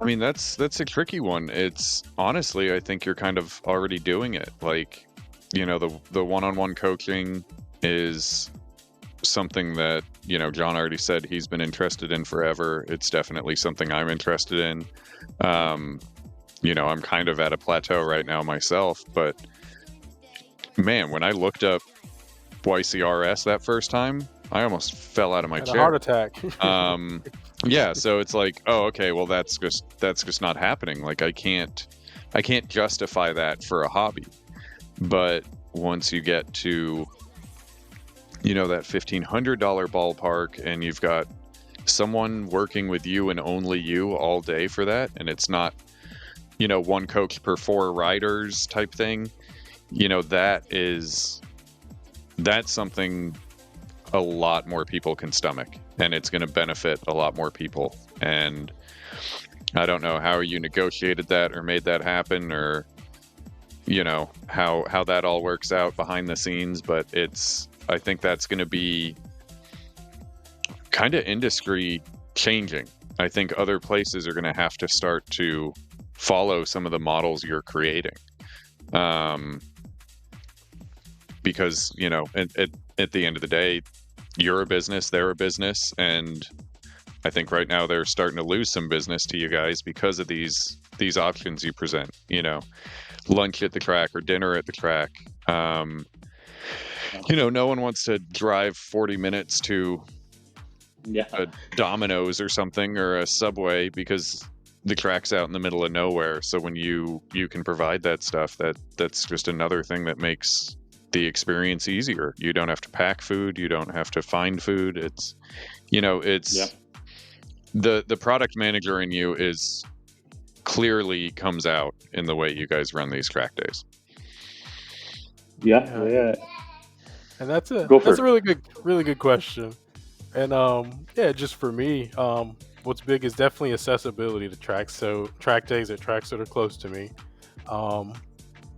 I mean, that's a tricky one. It's honestly, I think you're kind of already doing it. Like, the one-on-one coaching is something that, John already said he's been interested in forever. It's definitely something I'm interested in. I'm kind of at a plateau right now myself, but man, when I looked up YCRS that first time, I almost fell out of my Had a chair. heart attack. Yeah, so it's like, oh, okay, well that's just not happening. Like I can't justify that for a hobby. But once you get to that $1,500 ballpark and you've got someone working with you and only you all day for that, and it's not one coach per 4 riders type thing, that's something a lot more people can stomach, and it's going to benefit a lot more people. And I don't know how you negotiated that or made that happen, or how that all works out behind the scenes, but I think that's going to be kind of industry changing. I think other places are going to have to start to follow some of the models you're creating, because at the end of the day, you're a business, they're a business, and I think right now they're starting to lose some business to you guys because of these options you present. Lunch at the track or dinner at the track. No one wants to drive 40 minutes to a Domino's or something, or a Subway, because the track's out in the middle of nowhere. So when you can provide that stuff, that's just another thing that makes the experience easier. You don't have to pack food. You don't have to find food. It's, you know, it's the product manager in you is clearly comes out in the way you guys run these track days. Yeah. And that's a Go for it. really good question. And yeah, just for me, what's big is definitely accessibility to tracks. So track days at tracks that are close to me.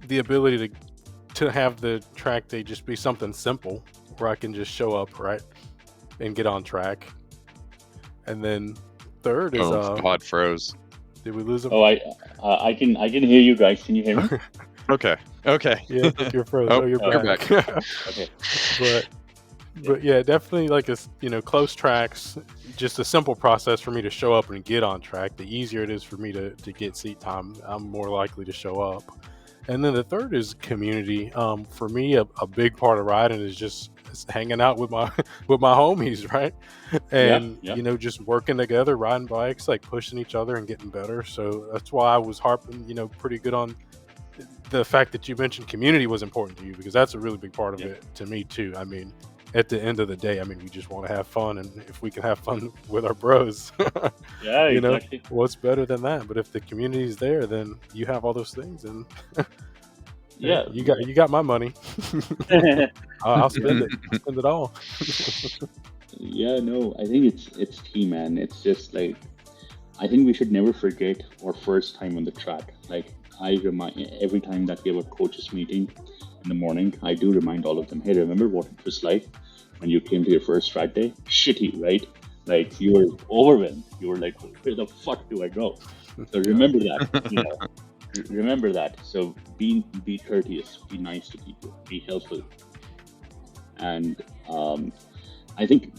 The ability to have the track day just be something simple where I can just show up, right, and get on track. And then third is Fahad froze. did we lose him? Oh, I can hear you guys. Can you hear me? Okay. Yeah, I think you're frozen. Oh, You're back. Okay. But yeah, definitely like close tracks, just a simple process for me to show up and get on track. The easier it is for me to get seat time, I'm more likely to show up. And then the third is community. For me, a big part of riding is just hanging out with my homies, right? And just working together, riding bikes, like pushing each other and getting better. So that's why I was harping, pretty good on the fact that you mentioned community was important to you, because that's a really big part of it to me too. I mean, at the end of the day, we just want to have fun, and if we can have fun with our bros, exactly. What's better than that? But if the community is there, then you have all those things, and you got my money. I'll spend it. I'll spend it all. Yeah, no, I think it's key, man. It's just like, I think we should never forget our first time on the track. Like, I remind every time that we have a coaches meeting in the morning, I do remind all of them, hey, remember what it was like when you came to your first track day? Shitty, right? Like, you were overwhelmed. You were like, where the fuck do I go? So remember that. Remember that. So be courteous, be nice to people, be helpful. And I think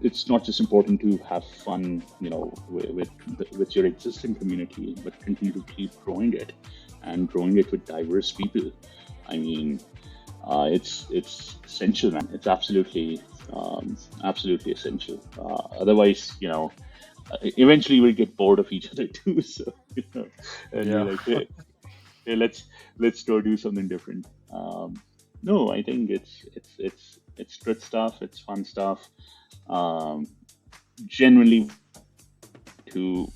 it's not just important to have fun, with your existing community, but continue to keep growing it, and growing it with diverse people. I mean, it's essential, man. It's absolutely essential. Otherwise, eventually we'll get bored of each other too. So, and you're like, hey, let's go do something different. No, I think it's good stuff. It's fun stuff. Generally, to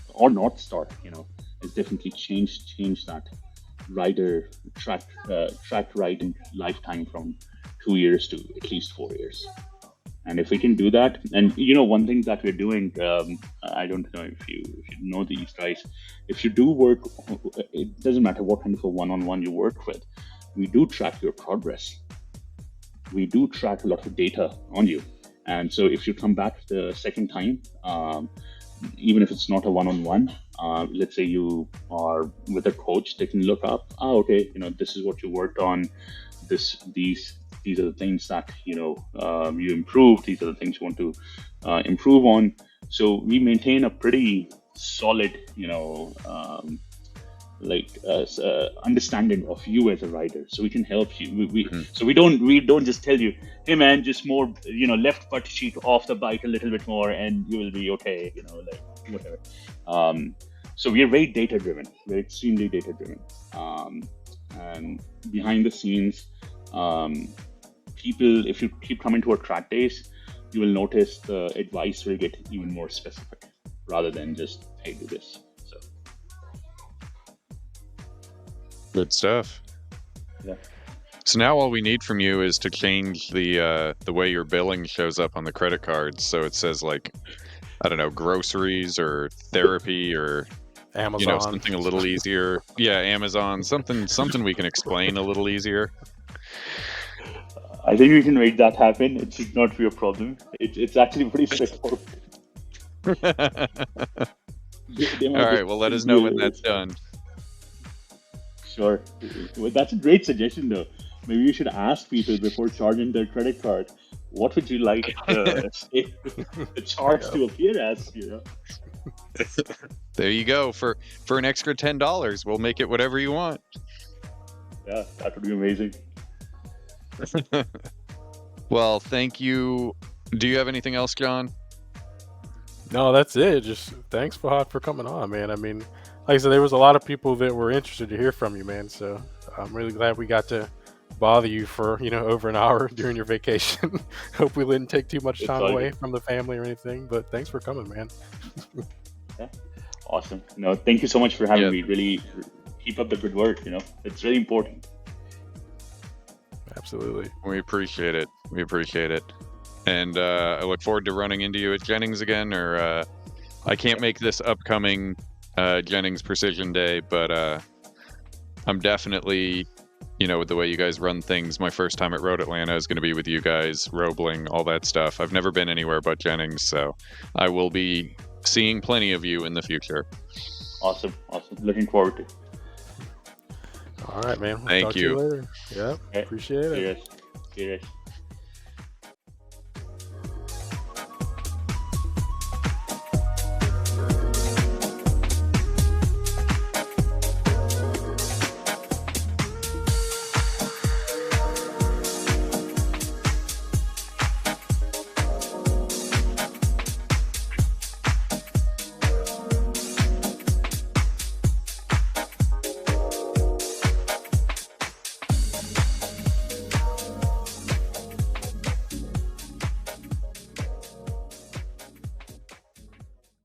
or North Star, is definitely change that rider track riding lifetime from 2 years to at least 4 years. And if we can do that, and one thing that we're doing, I don't know if you know these guys, if you do work, it doesn't matter what kind of a one-on-one you work with, we do track your progress. We do track a lot of data on you. And so if you come back the second time, even if it's not a one-on-one, let's say you are with a coach, they can look up, okay, this is what you worked on, these are the things that you improved, these are the things you want to improve on. So we maintain a pretty solid understanding of you as a rider, so we can help you. So we don't just tell you, hey man, just more left butt cheek off the bike a little bit more and you will be okay, whatever. So we are very data driven. We're extremely data driven, and behind the scenes, people, if you keep coming to our track days, you will notice the advice will get even more specific rather than just, hey, do this. So good stuff. Yeah. So now all we need from you is to change the way your billing shows up on the credit cards, so it says, like, I don't know, groceries or therapy or Amazon, something a little easier. Yeah, Amazon, something we can explain a little easier. I think we can make that happen. It should not be a problem. It's actually pretty straightforward. All right, well, let us know when that's done. Sure. Well, that's a great suggestion, though. Maybe you should ask people before charging their credit card, what would you like the charge to appear as, There you go. For an extra $10, we'll make it whatever you want. Yeah, that would be amazing. Well, thank you. Do you have anything else, John? No, that's it. Just thanks, Fahad, for coming on, man. I mean, like I said, there was a lot of people that were interested to hear from you, man. So I'm really glad we got to bother you for over an hour during your vacation. Hope we didn't take too much It's time all away good. from the family or anything. But thanks for coming, man. Yeah. Awesome. No, thank you so much for having Yeah, me. Really keep up the good work. It's really important. Absolutely. we appreciate it. We appreciate it. And I look forward to running into you at Jennings again. Or I can't Yeah. make this upcoming Jennings Precision Day, but I'm definitely, with the way you guys run things, my first time at Road Atlanta is going to be with you guys, Roebling, all that stuff. I've never been anywhere but Jennings, so I will be seeing plenty of you in the future. Awesome. Awesome. Looking forward to it. All right, man. We'll Thank talk to you you. later. Yep. Okay. Appreciate it. Cheers. Cheers.